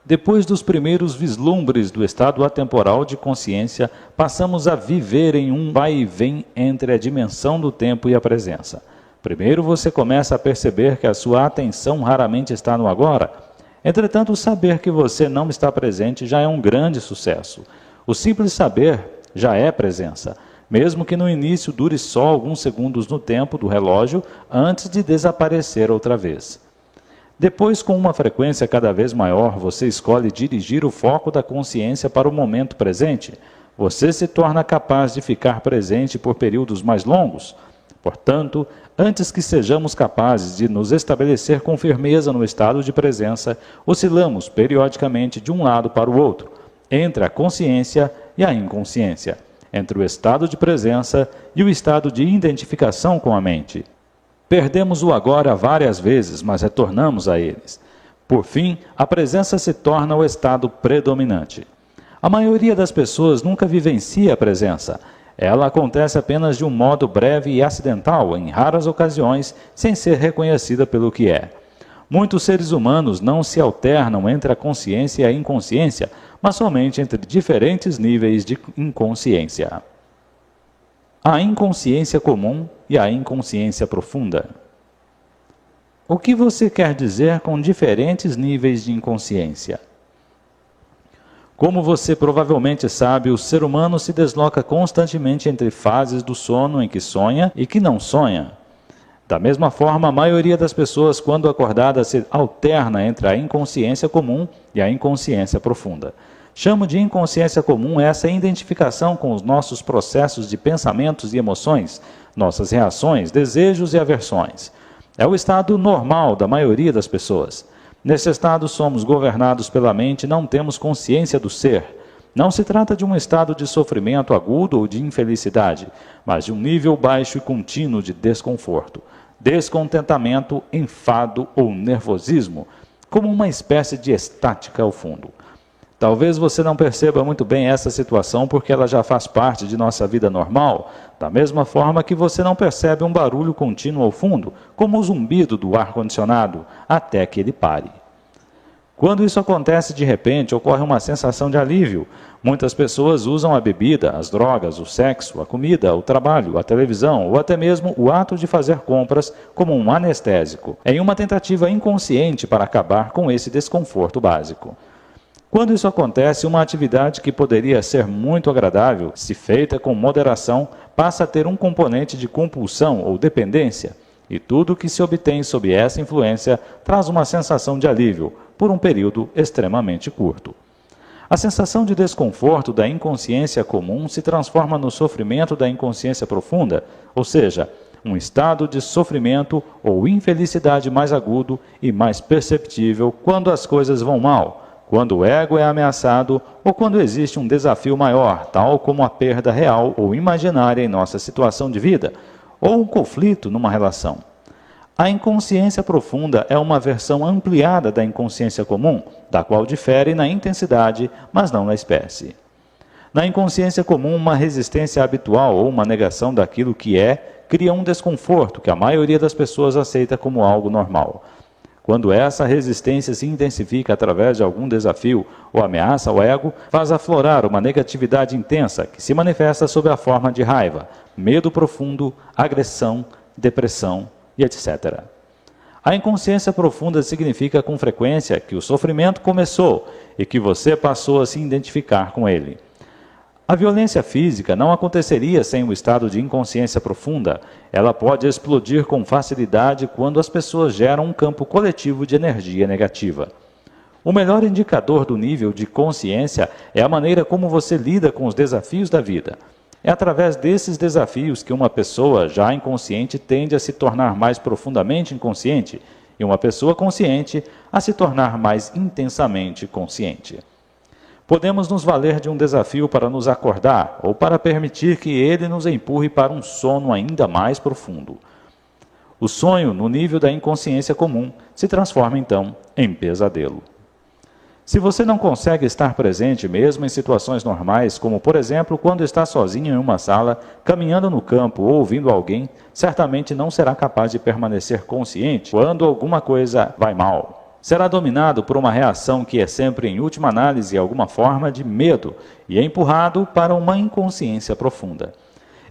Depois dos primeiros vislumbres do estado atemporal de consciência, passamos a viver em um vai e vem entre a dimensão do tempo e a presença. Primeiro você começa a perceber que a sua atenção raramente está no agora. Entretanto, saber que você não está presente já é um grande sucesso. O simples saber já é presença, mesmo que no início dure só alguns segundos no tempo do relógio antes de desaparecer outra vez. Depois, com uma frequência cada vez maior, você escolhe dirigir o foco da consciência para o momento presente. Você se torna capaz de ficar presente por períodos mais longos. Portanto, antes que sejamos capazes de nos estabelecer com firmeza no estado de presença, oscilamos periodicamente de um lado para o outro, entre a consciência e a inconsciência, entre o estado de presença e o estado de identificação com a mente. Perdemos o agora várias vezes, mas retornamos a eles. Por fim, a presença se torna o estado predominante. A maioria das pessoas nunca vivencia a presença. Ela acontece apenas de um modo breve e acidental, em raras ocasiões, sem ser reconhecida pelo que é. Muitos seres humanos não se alternam entre a consciência e a inconsciência, mas somente entre diferentes níveis de inconsciência. A inconsciência comum e a inconsciência profunda. O que você quer dizer com diferentes níveis de inconsciência? Como você provavelmente sabe, o ser humano se desloca constantemente entre fases do sono em que sonha e que não sonha. Da mesma forma, a maioria das pessoas, quando acordada, se alterna entre a inconsciência comum e a inconsciência profunda. Chamo de inconsciência comum essa identificação com os nossos processos de pensamentos e emoções, nossas reações, desejos e aversões. É o estado normal da maioria das pessoas. Nesse estado somos governados pela mente e não temos consciência do ser. Não se trata de um estado de sofrimento agudo ou de infelicidade, mas de um nível baixo e contínuo de desconforto, descontentamento, enfado ou nervosismo, como uma espécie de estática ao fundo. Talvez você não perceba muito bem essa situação porque ela já faz parte de nossa vida normal, da mesma forma que você não percebe um barulho contínuo ao fundo, como o zumbido do ar-condicionado, até que ele pare. Quando isso acontece de repente, ocorre uma sensação de alívio. Muitas pessoas usam a bebida, as drogas, o sexo, a comida, o trabalho, a televisão ou até mesmo o ato de fazer compras como um anestésico, em uma tentativa inconsciente para acabar com esse desconforto básico. Quando isso acontece, uma atividade que poderia ser muito agradável, se feita com moderação, passa a ter um componente de compulsão ou dependência, e tudo que se obtém sob essa influência traz uma sensação de alívio, por um período extremamente curto. A sensação de desconforto da inconsciência comum se transforma no sofrimento da inconsciência profunda, ou seja, um estado de sofrimento ou infelicidade mais agudo e mais perceptível quando as coisas vão mal, quando o ego é ameaçado ou quando existe um desafio maior, tal como a perda real ou imaginária em nossa situação de vida, ou um conflito numa relação. A inconsciência profunda é uma versão ampliada da inconsciência comum, da qual difere na intensidade, mas não na espécie. Na inconsciência comum, uma resistência habitual ou uma negação daquilo que é cria um desconforto que a maioria das pessoas aceita como algo normal. Quando essa resistência se intensifica através de algum desafio ou ameaça ao ego, faz aflorar uma negatividade intensa que se manifesta sob a forma de raiva, medo profundo, agressão, depressão e etc. A inconsciência profunda significa com frequência que o sofrimento começou e que você passou a se identificar com ele. A violência física não aconteceria sem o estado de inconsciência profunda. Ela pode explodir com facilidade quando as pessoas geram um campo coletivo de energia negativa. O melhor indicador do nível de consciência é a maneira como você lida com os desafios da vida. É através desses desafios que uma pessoa já inconsciente tende a se tornar mais profundamente inconsciente e uma pessoa consciente a se tornar mais intensamente consciente. Podemos nos valer de um desafio para nos acordar ou para permitir que ele nos empurre para um sono ainda mais profundo. O sonho, no nível da inconsciência comum, se transforma então em pesadelo. Se você não consegue estar presente mesmo em situações normais, como por exemplo quando está sozinho em uma sala, caminhando no campo ou ouvindo alguém, certamente não será capaz de permanecer consciente quando alguma coisa vai mal. será dominado por uma reação que é sempre, em última análise, alguma forma de medo e é empurrado para uma inconsciência profunda.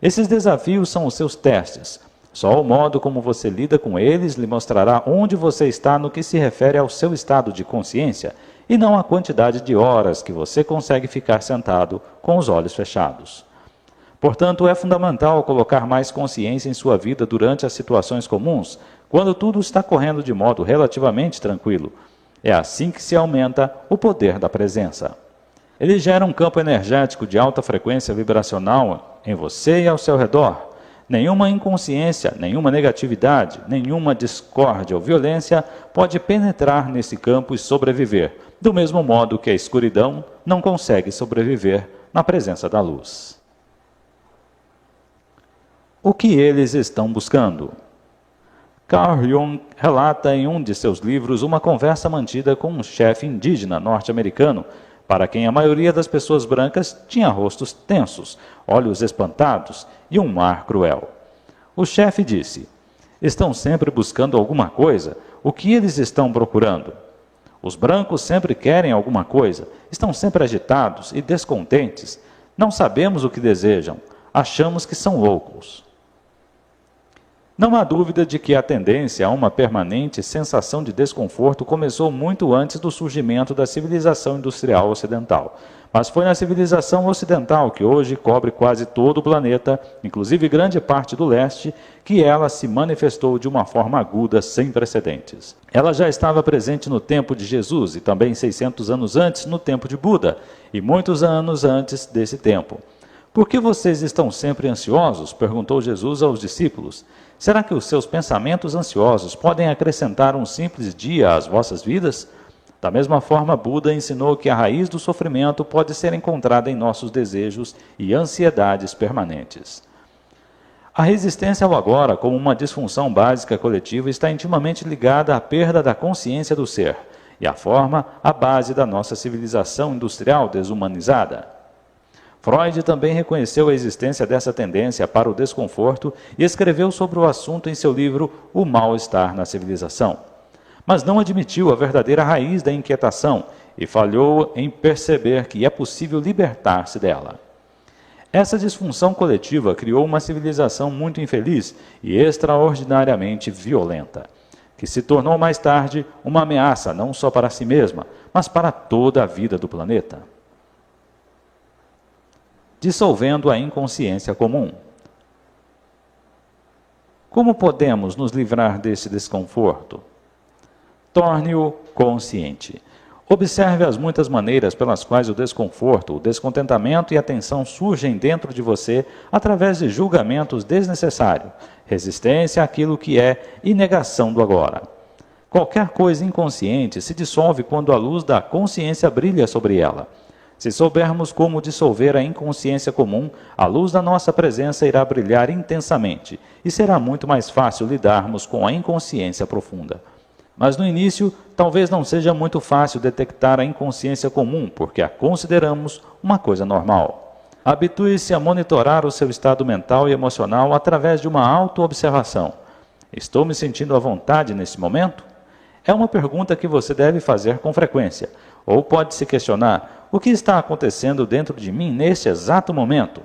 Esses desafios são os seus testes. Só o modo como você lida com eles lhe mostrará onde você está no que se refere ao seu estado de consciência e não a quantidade de horas que você consegue ficar sentado com os olhos fechados. Portanto, é fundamental colocar mais consciência em sua vida durante as situações comuns, quando tudo está correndo de modo relativamente tranquilo. É assim que se aumenta o poder da presença. Ele gera um campo energético de alta frequência vibracional em você e ao seu redor. Nenhuma inconsciência, nenhuma negatividade, nenhuma discórdia ou violência pode penetrar nesse campo e sobreviver, do mesmo modo que a escuridão não consegue sobreviver na presença da luz. O que eles estão buscando? Carl Jung relata em um de seus livros uma conversa mantida com um chefe indígena norte-americano, para quem a maioria das pessoas brancas tinha rostos tensos, olhos espantados e um ar cruel. O chefe disse: "Estão sempre buscando alguma coisa. O que eles estão procurando? Os brancos sempre querem alguma coisa, estão sempre agitados e descontentes. Não sabemos o que desejam, achamos que são loucos." Não há dúvida de que a tendência a uma permanente sensação de desconforto começou muito antes do surgimento da civilização industrial ocidental. Mas foi na civilização ocidental, que hoje cobre quase todo o planeta, inclusive grande parte do leste, que ela se manifestou de uma forma aguda sem precedentes. Ela já estava presente no tempo de Jesus e também 600 anos antes no tempo de Buda e muitos anos antes desse tempo. "Por que vocês estão sempre ansiosos?" perguntou Jesus aos discípulos. "Será que os seus pensamentos ansiosos podem acrescentar um simples dia às vossas vidas?" Da mesma forma, Buda ensinou que a raiz do sofrimento pode ser encontrada em nossos desejos e ansiedades permanentes. A resistência ao agora, como uma disfunção básica coletiva, está intimamente ligada à perda da consciência do ser, e a forma a base da nossa civilização industrial desumanizada. Freud também reconheceu a existência dessa tendência para o desconforto e escreveu sobre o assunto em seu livro O Mal-Estar na Civilização. Mas não admitiu a verdadeira raiz da inquietação e falhou em perceber que é possível libertar-se dela. Essa disfunção coletiva criou uma civilização muito infeliz e extraordinariamente violenta, que se tornou mais tarde uma ameaça não só para si mesma, mas para toda a vida do planeta. Dissolvendo a inconsciência comum. Como podemos nos livrar desse desconforto? Torne-o consciente. Observe as muitas maneiras pelas quais o desconforto, o descontentamento e a tensão surgem dentro de você através de julgamentos desnecessários, resistência àquilo que é e negação do agora. Qualquer coisa inconsciente se dissolve quando a luz da consciência brilha sobre ela. Se soubermos como dissolver a inconsciência comum, a luz da nossa presença irá brilhar intensamente e será muito mais fácil lidarmos com a inconsciência profunda. Mas no início, talvez não seja muito fácil detectar a inconsciência comum, porque a consideramos uma coisa normal. Habitue-se a monitorar o seu estado mental e emocional através de uma autoobservação. Estou me sentindo à vontade nesse momento? É uma pergunta que você deve fazer com frequência. Ou pode se questionar: o que está acontecendo dentro de mim neste exato momento?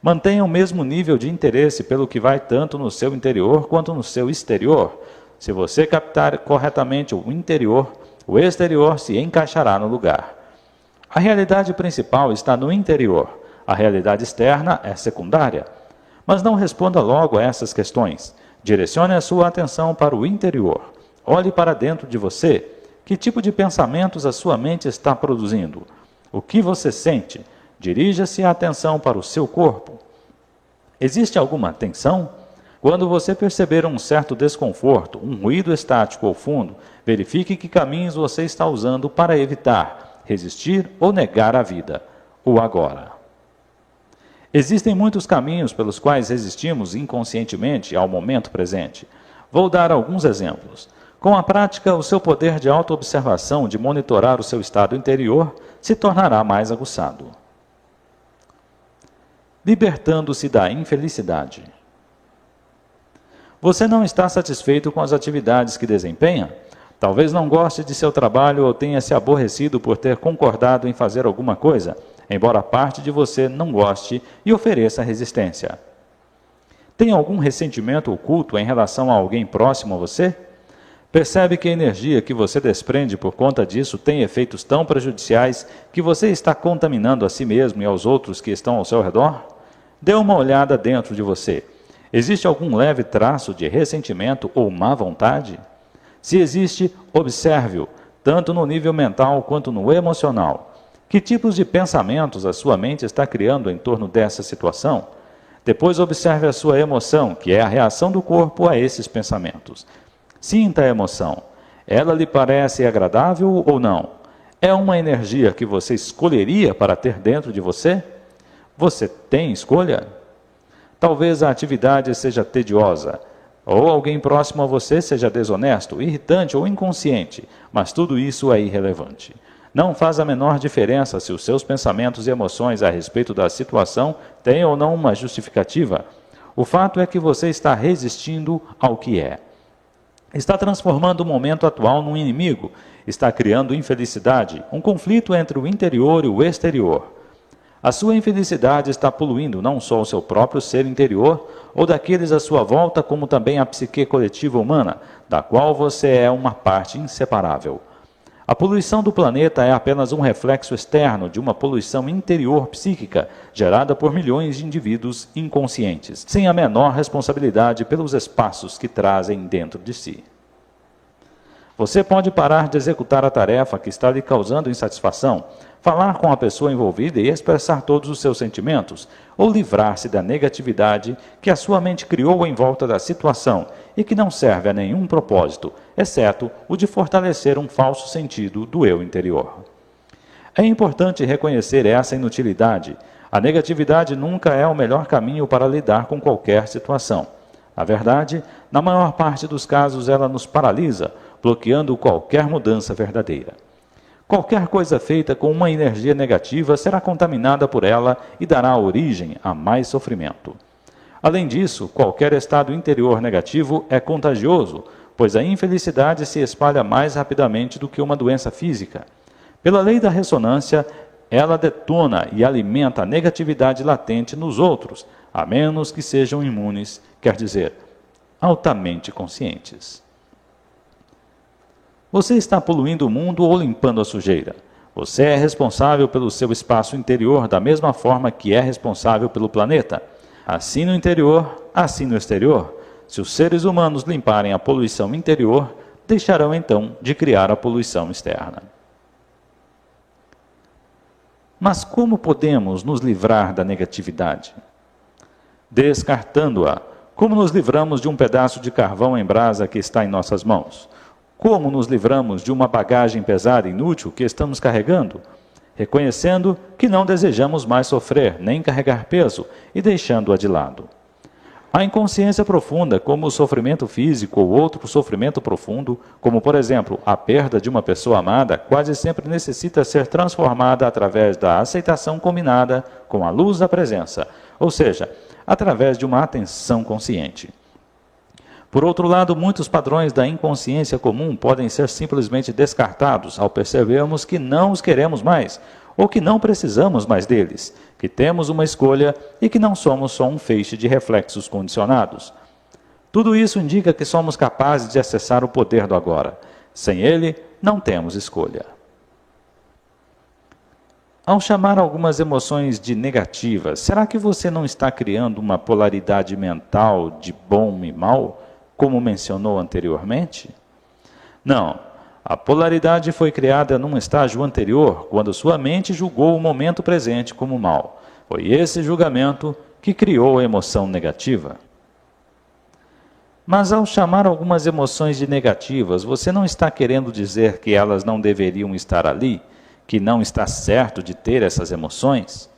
Mantenha o mesmo nível de interesse pelo que vai tanto no seu interior quanto no seu exterior. Se você captar corretamente o interior, o exterior se encaixará no lugar. A realidade principal está no interior. A realidade externa é secundária. Mas não responda logo a essas questões. Direcione a sua atenção para o interior. Olhe para dentro de você. Que tipo de pensamentos a sua mente está produzindo? O que você sente? Dirija-se a atenção para o seu corpo. Existe alguma tensão? Quando você perceber um certo desconforto, um ruído estático ou fundo, verifique que caminhos você está usando para evitar, resistir ou negar a vida, o agora. Existem muitos caminhos pelos quais resistimos inconscientemente ao momento presente. Vou dar alguns exemplos. Com a prática, o seu poder de autoobservação, de monitorar o seu estado interior, se tornará mais aguçado. Libertando-se da infelicidade. Você não está satisfeito com as atividades que desempenha? Talvez não goste de seu trabalho ou tenha se aborrecido por ter concordado em fazer alguma coisa, embora parte de você não goste e ofereça resistência. Tem algum ressentimento oculto em relação a alguém próximo a você? Percebe que a energia que você desprende por conta disso tem efeitos tão prejudiciais que você está contaminando a si mesmo e aos outros que estão ao seu redor? Dê uma olhada dentro de você. Existe algum leve traço de ressentimento ou má vontade? Se existe, observe-o, tanto no nível mental quanto no emocional. Que tipos de pensamentos a sua mente está criando em torno dessa situação? Depois observe a sua emoção, que é a reação do corpo a esses pensamentos. Sinta a emoção. Ela lhe parece agradável ou não? É uma energia que você escolheria para ter dentro de você? Você tem escolha? Talvez a atividade seja tediosa, ou alguém próximo a você seja desonesto, irritante ou inconsciente, mas tudo isso é irrelevante. Não faz a menor diferença se os seus pensamentos e emoções a respeito da situação têm ou não uma justificativa. O fato é que você está resistindo ao que é. Está transformando o momento atual num inimigo, está criando infelicidade, um conflito entre o interior e o exterior. A sua infelicidade está poluindo não só o seu próprio ser interior ou daqueles à sua volta, como também a psique coletiva humana, da qual você é uma parte inseparável. A poluição do planeta é apenas um reflexo externo de uma poluição interior psíquica gerada por milhões de indivíduos inconscientes, sem a menor responsabilidade pelos espaços que trazem dentro de si. Você pode parar de executar a tarefa que está lhe causando insatisfação, falar com a pessoa envolvida e expressar todos os seus sentimentos, ou livrar-se da negatividade que a sua mente criou em volta da situação e que não serve a nenhum propósito, exceto o de fortalecer um falso sentido do eu interior. É importante reconhecer essa inutilidade. A negatividade nunca é o melhor caminho para lidar com qualquer situação. Na verdade, na maior parte dos casos ela nos paralisa, bloqueando qualquer mudança verdadeira. Qualquer coisa feita com uma energia negativa será contaminada por ela e dará origem a mais sofrimento. Além disso, qualquer estado interior negativo é contagioso, pois a infelicidade se espalha mais rapidamente do que uma doença física. Pela lei da ressonância, ela detona e alimenta a negatividade latente nos outros, a menos que sejam imunes, quer dizer, altamente conscientes. Você está poluindo o mundo ou limpando a sujeira? Você é responsável pelo seu espaço interior da mesma forma que é responsável pelo planeta. Assim no interior, assim no exterior. Se os seres humanos limparem a poluição interior, deixarão então de criar a poluição externa. Mas como podemos nos livrar da negatividade? Descartando-a. Como nos livramos de um pedaço de carvão em brasa que está em nossas mãos? Como nos livramos de uma bagagem pesada e inútil que estamos carregando? Reconhecendo que não desejamos mais sofrer, nem carregar peso, e deixando-a de lado. A inconsciência profunda, como o sofrimento físico ou outro sofrimento profundo, como por exemplo a perda de uma pessoa amada, quase sempre necessita ser transformada através da aceitação combinada com a luz da presença, ou seja, através de uma atenção consciente. Por outro lado, muitos padrões da inconsciência comum podem ser simplesmente descartados ao percebermos que não os queremos mais, ou que não precisamos mais deles, que temos uma escolha e que não somos só um feixe de reflexos condicionados. Tudo isso indica que somos capazes de acessar o poder do agora. Sem ele, não temos escolha. Ao chamar algumas emoções de negativas, será que você não está criando uma polaridade mental de bom e mal, como mencionou anteriormente? Não. A polaridade foi criada num estágio anterior, quando sua mente julgou o momento presente como mal. Foi esse julgamento que criou a emoção negativa. Mas ao chamar algumas emoções de negativas, você não está querendo dizer que elas não deveriam estar ali? Que não está certo de ter essas emoções?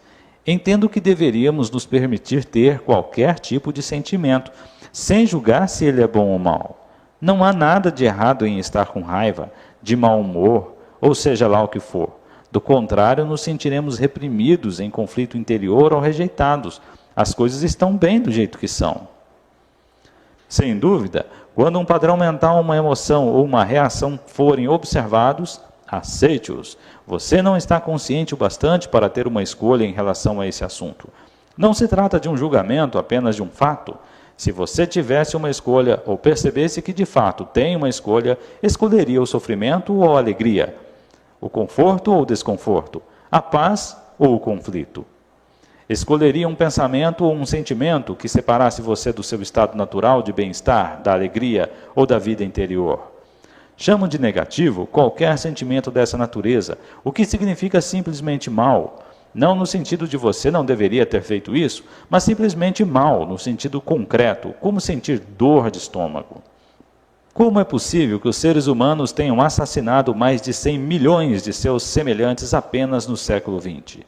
Entendo que deveríamos nos permitir ter qualquer tipo de sentimento, sem julgar se ele é bom ou mau. Não há nada de errado em estar com raiva, de mau humor, ou seja lá o que for. Do contrário, nos sentiremos reprimidos em conflito interior ou rejeitados. As coisas estão bem do jeito que são. Sem dúvida, Quando um padrão mental, uma emoção ou uma reação forem observados, aceite-os. Você não está consciente o bastante para ter uma escolha em relação a esse assunto. Não se trata de um julgamento, apenas de um fato. Se você tivesse uma escolha ou percebesse que de fato tem uma escolha, escolheria o sofrimento ou a alegria, o conforto ou o desconforto, a paz ou o conflito. Escolheria um pensamento ou um sentimento que separasse você do seu estado natural de bem-estar, da alegria ou da vida interior. Chamo de negativo qualquer sentimento dessa natureza, o que significa simplesmente mal. Não no sentido de você não deveria ter feito isso, mas simplesmente mal, no sentido concreto, como sentir dor de estômago. Como é possível que os seres humanos tenham assassinado mais de 100 milhões de seus semelhantes apenas no século XX?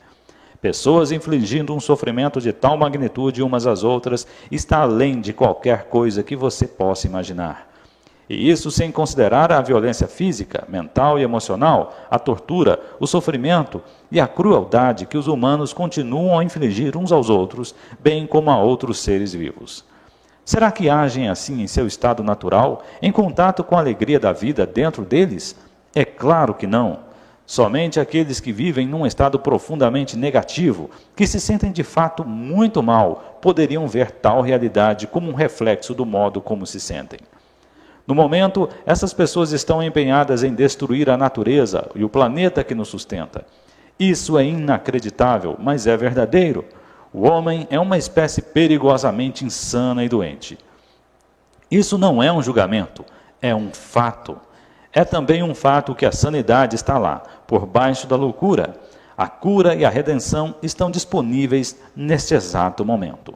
Pessoas infligindo um sofrimento de tal magnitude umas às outras está além de qualquer coisa que você possa imaginar. E isso sem considerar a violência física, mental e emocional, a tortura, o sofrimento e a crueldade que os humanos continuam a infligir uns aos outros, bem como a outros seres vivos. Será que agem assim em seu estado natural, em contato com a alegria da vida dentro deles? É claro que não. Somente aqueles que vivem num estado profundamente negativo, que se sentem de fato muito mal, poderiam ver tal realidade como um reflexo do modo como se sentem. No momento, essas pessoas estão empenhadas em destruir a natureza e o planeta que nos sustenta. Isso é inacreditável, mas é verdadeiro. O homem é uma espécie perigosamente insana e doente. Isso não é um julgamento, é um fato. É também um fato que a sanidade está lá, por baixo da loucura. A cura e a redenção estão disponíveis neste exato momento.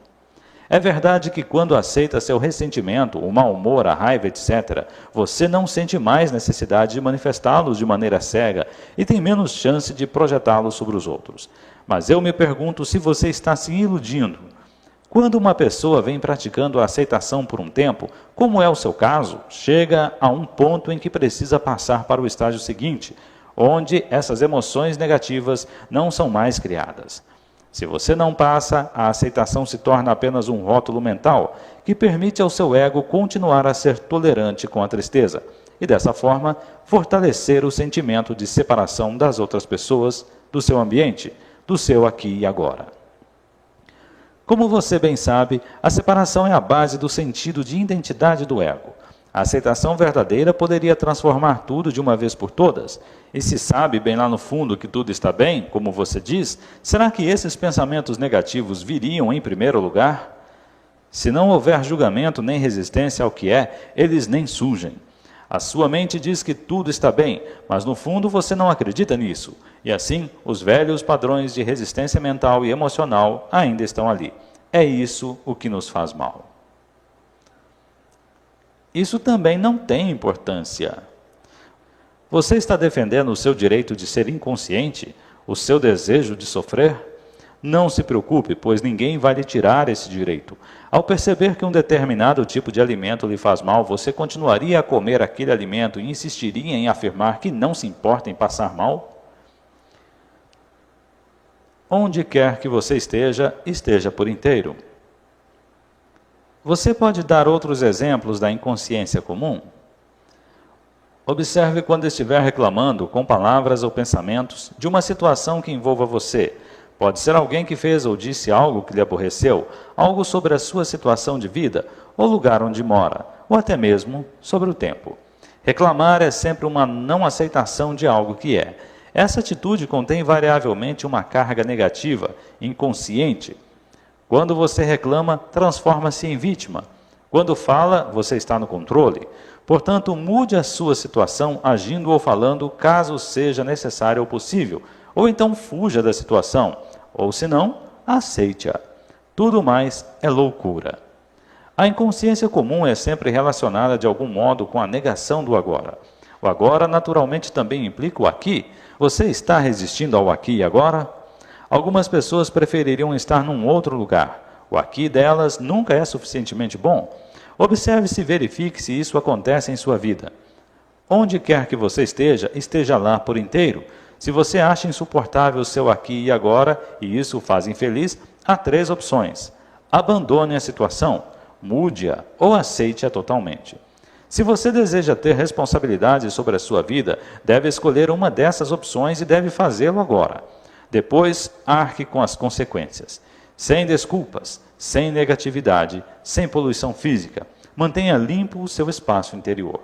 É verdade que quando aceita seu ressentimento, o mau humor, a raiva, etc., você não sente mais necessidade de manifestá-los de maneira cega e tem menos chance de projetá-los sobre os outros. Mas eu me pergunto se você está se iludindo. Quando uma pessoa vem praticando a aceitação por um tempo, como é o seu caso, chega a um ponto em que precisa passar para o estágio seguinte, onde essas emoções negativas não são mais criadas. Se você não passa, a aceitação se torna apenas um rótulo mental que permite ao seu ego continuar a ser tolerante com a tristeza e, dessa forma, fortalecer o sentimento de separação das outras pessoas, do seu ambiente, do seu aqui e agora. Como você bem sabe, a separação é a base do sentido de identidade do ego. A aceitação verdadeira poderia transformar tudo de uma vez por todas. E se sabe bem lá no fundo que tudo está bem, como você diz, será que esses pensamentos negativos viriam em primeiro lugar? Se não houver julgamento nem resistência ao que é, eles nem surgem. A sua mente diz que tudo está bem, mas no fundo você não acredita nisso. E assim, os velhos padrões de resistência mental e emocional ainda estão ali. É isso o que nos faz mal. Isso também não tem importância. Você está defendendo o seu direito de ser inconsciente? O seu desejo de sofrer? Não se preocupe, pois ninguém vai lhe tirar esse direito. Ao perceber que um determinado tipo de alimento lhe faz mal, você continuaria a comer aquele alimento e insistiria em afirmar que não se importa em passar mal? Onde quer que você esteja, esteja por inteiro. Você pode dar outros exemplos da inconsciência comum? Observe quando estiver reclamando, com palavras ou pensamentos, de uma situação que envolva você. Pode ser alguém que fez ou disse algo que lhe aborreceu, algo sobre a sua situação de vida, ou lugar onde mora, ou até mesmo sobre o tempo. Reclamar é sempre uma não aceitação de algo que é. Essa atitude contém variavelmente uma carga negativa, inconsciente. Quando você reclama, transforma-se em vítima. Quando fala, você está no controle. Portanto, mude a sua situação agindo ou falando caso seja necessário ou possível, ou então fuja da situação, ou se não, aceite-a. Tudo mais é loucura. A inconsciência comum é sempre relacionada de algum modo com a negação do agora. O agora naturalmente também implica o aqui. Você está resistindo ao aqui e agora? Algumas pessoas prefeririam estar num outro lugar. O aqui delas nunca é suficientemente bom. Observe se verifique se isso acontece em sua vida. Onde quer que você esteja, esteja lá por inteiro. Se você acha insuportável o seu aqui e agora, e isso o faz infeliz, há 3 opções. Abandone a situação, mude-a ou aceite-a totalmente. Se você deseja ter responsabilidade sobre a sua vida, deve escolher uma dessas opções e deve fazê-lo agora. Depois, arque com as consequências. Sem desculpas, sem negatividade, sem poluição física. Mantenha limpo o seu espaço interior.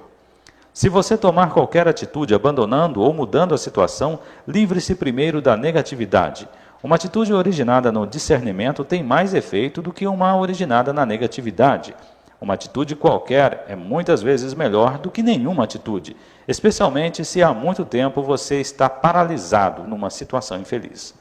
Se você tomar qualquer atitude abandonando ou mudando a situação, livre-se primeiro da negatividade. Uma atitude originada no discernimento tem mais efeito do que uma originada na negatividade. Uma atitude qualquer é muitas vezes melhor do que nenhuma atitude, especialmente se há muito tempo você está paralisado numa situação infeliz.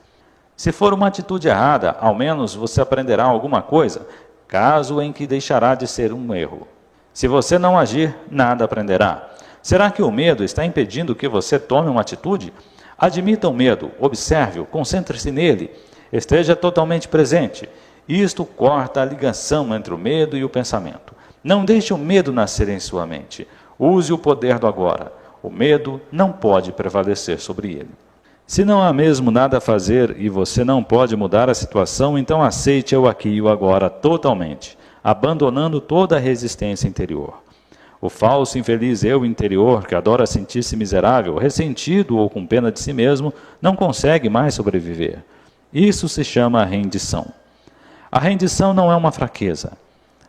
Se for uma atitude errada, ao menos você aprenderá alguma coisa, caso em que deixará de ser um erro. Se você não agir, nada aprenderá. Será que o medo está impedindo que você tome uma atitude? Admita o medo, observe-o, concentre-se nele, esteja totalmente presente. Isto corta a ligação entre o medo e o pensamento. Não deixe o medo nascer em sua mente. Use o poder do agora. O medo não pode prevalecer sobre ele. Se não há mesmo nada a fazer e você não pode mudar a situação, então aceite o aqui e o agora totalmente, abandonando toda a resistência interior. O falso infeliz eu interior, que adora sentir-se miserável, ressentido ou com pena de si mesmo, não consegue mais sobreviver. Isso se chama rendição. A rendição não é uma fraqueza.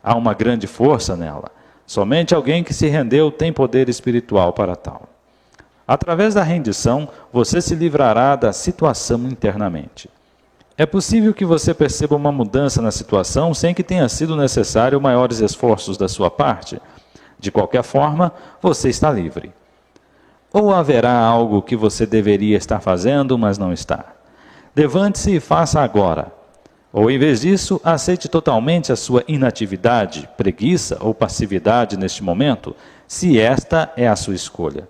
Há uma grande força nela. Somente alguém que se rendeu tem poder espiritual para tal. Através da rendição, você se livrará da situação internamente. É possível que você perceba uma mudança na situação sem que tenha sido necessário maiores esforços da sua parte. De qualquer forma, você está livre. Ou haverá algo que você deveria estar fazendo, mas não está. Levante-se e faça agora. Ou, em vez disso, aceite totalmente a sua inatividade, preguiça ou passividade neste momento, se esta é a sua escolha.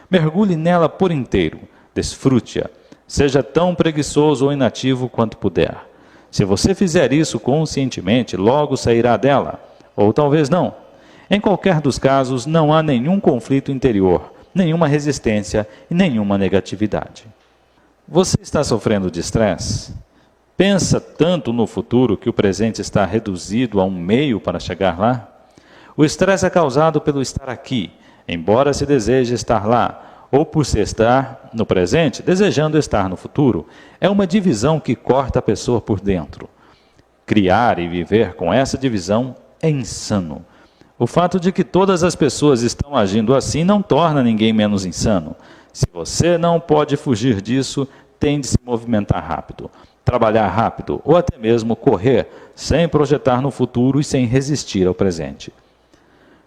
Mergulhe nela por inteiro, desfrute-a, seja tão preguiçoso ou inativo quanto puder. Se você fizer isso conscientemente, logo sairá dela, ou talvez não. Em qualquer dos casos, não há nenhum conflito interior, nenhuma resistência e nenhuma negatividade. Você está sofrendo de estresse? Pensa tanto no futuro que o presente está reduzido a um meio para chegar lá? O estresse é causado pelo estar aqui, embora se deseje estar lá, ou por se estar no presente, desejando estar no futuro. É uma divisão que corta a pessoa por dentro. Criar e viver com essa divisão é insano. O fato de que todas as pessoas estão agindo assim não torna ninguém menos insano. Se você não pode fugir disso, tem de se movimentar rápido, trabalhar rápido ou até mesmo correr, sem projetar no futuro e sem resistir ao presente.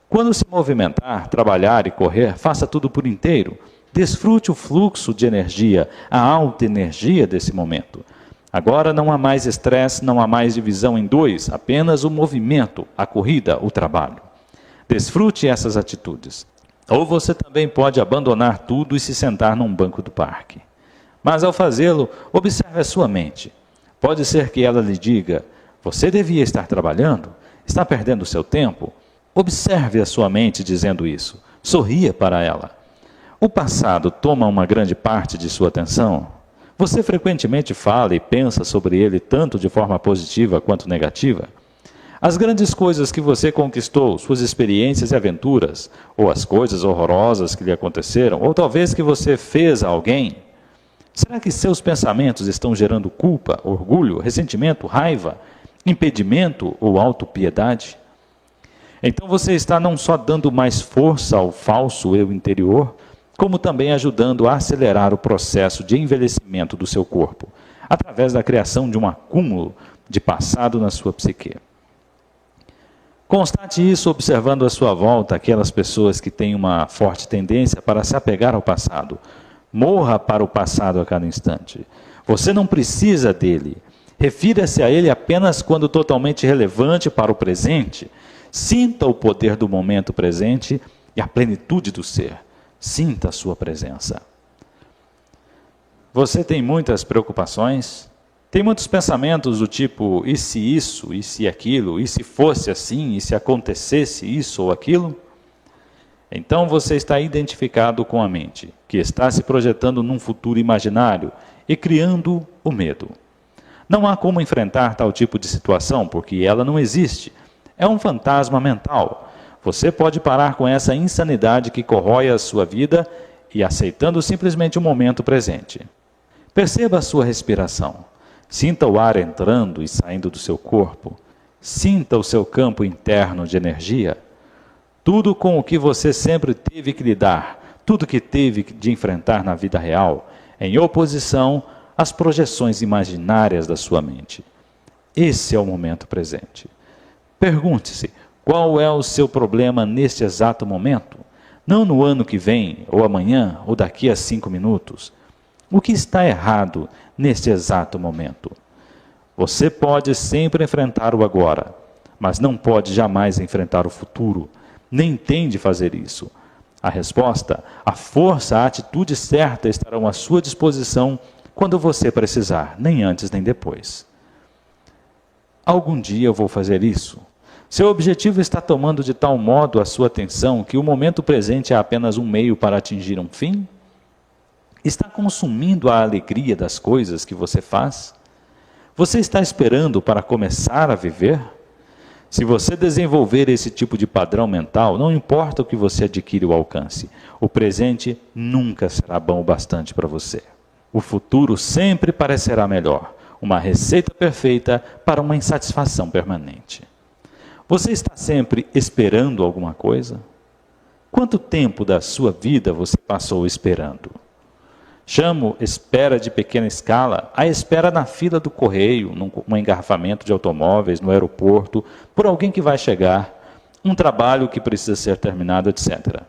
Quando se movimentar, trabalhar e correr, faça tudo por inteiro. Desfrute o fluxo de energia, a alta energia desse momento. Agora não há mais estresse, não há mais divisão em dois, apenas o movimento, a corrida, o trabalho. Desfrute essas atitudes. Ou você também pode abandonar tudo e se sentar num banco do parque. Mas ao fazê-lo, observe a sua mente. Pode ser que ela lhe diga, você devia estar trabalhando, está perdendo seu tempo. Observe a sua mente dizendo isso. Sorria para ela. O passado toma uma grande parte de sua atenção? Você frequentemente fala e pensa sobre ele tanto de forma positiva quanto negativa? As grandes coisas que você conquistou, suas experiências e aventuras, ou as coisas horrorosas que lhe aconteceram, ou talvez que você fez a alguém, será que seus pensamentos estão gerando culpa, orgulho, ressentimento, raiva, impedimento ou autopiedade? Então você está não só dando mais força ao falso eu interior, como também ajudando a acelerar o processo de envelhecimento do seu corpo, através da criação de um acúmulo de passado na sua psique. Constate isso observando à sua volta aquelas pessoas que têm uma forte tendência para se apegar ao passado. Morra para o passado a cada instante. Você não precisa dele. Refira-se a ele apenas quando totalmente relevante para o presente. Sinta o poder do momento presente e a plenitude do ser. Sinta a sua presença. Você tem muitas preocupações? Tem muitos pensamentos do tipo, e se isso, e se aquilo, e se fosse assim, e se acontecesse isso ou aquilo? Então você está identificado com a mente, que está se projetando num futuro imaginário e criando o medo. Não há como enfrentar tal tipo de situação, porque ela não existe. É um fantasma mental. Você pode parar com essa insanidade que corrói a sua vida e aceitando simplesmente o momento presente. Perceba a sua respiração. Sinta o ar entrando e saindo do seu corpo. Sinta o seu campo interno de energia. Tudo com o que você sempre teve que lidar, tudo que teve de enfrentar na vida real, em oposição às projeções imaginárias da sua mente. Esse é o momento presente. Pergunte-se, qual é o seu problema neste exato momento? Não no ano que vem, ou amanhã, ou daqui a 5 minutos. O que está errado neste exato momento? Você pode sempre enfrentar o agora, mas não pode jamais enfrentar o futuro. Nem tende fazer isso. A resposta, a força, a atitude certa estarão à sua disposição quando você precisar, nem antes nem depois. Algum dia eu vou fazer isso. Seu objetivo está tomando de tal modo a sua atenção que o momento presente é apenas um meio para atingir um fim? Está consumindo a alegria das coisas que você faz? Você está esperando para começar a viver? Se você desenvolver esse tipo de padrão mental, não importa o que você adquire ou alcance, o presente nunca será bom o bastante para você. O futuro sempre parecerá melhor, uma receita perfeita para uma insatisfação permanente. Você está sempre esperando alguma coisa? Quanto tempo da sua vida você passou esperando? Chamo espera de pequena escala a espera na fila do correio, num engarrafamento de automóveis, no aeroporto, por alguém que vai chegar, um trabalho que precisa ser terminado, etc.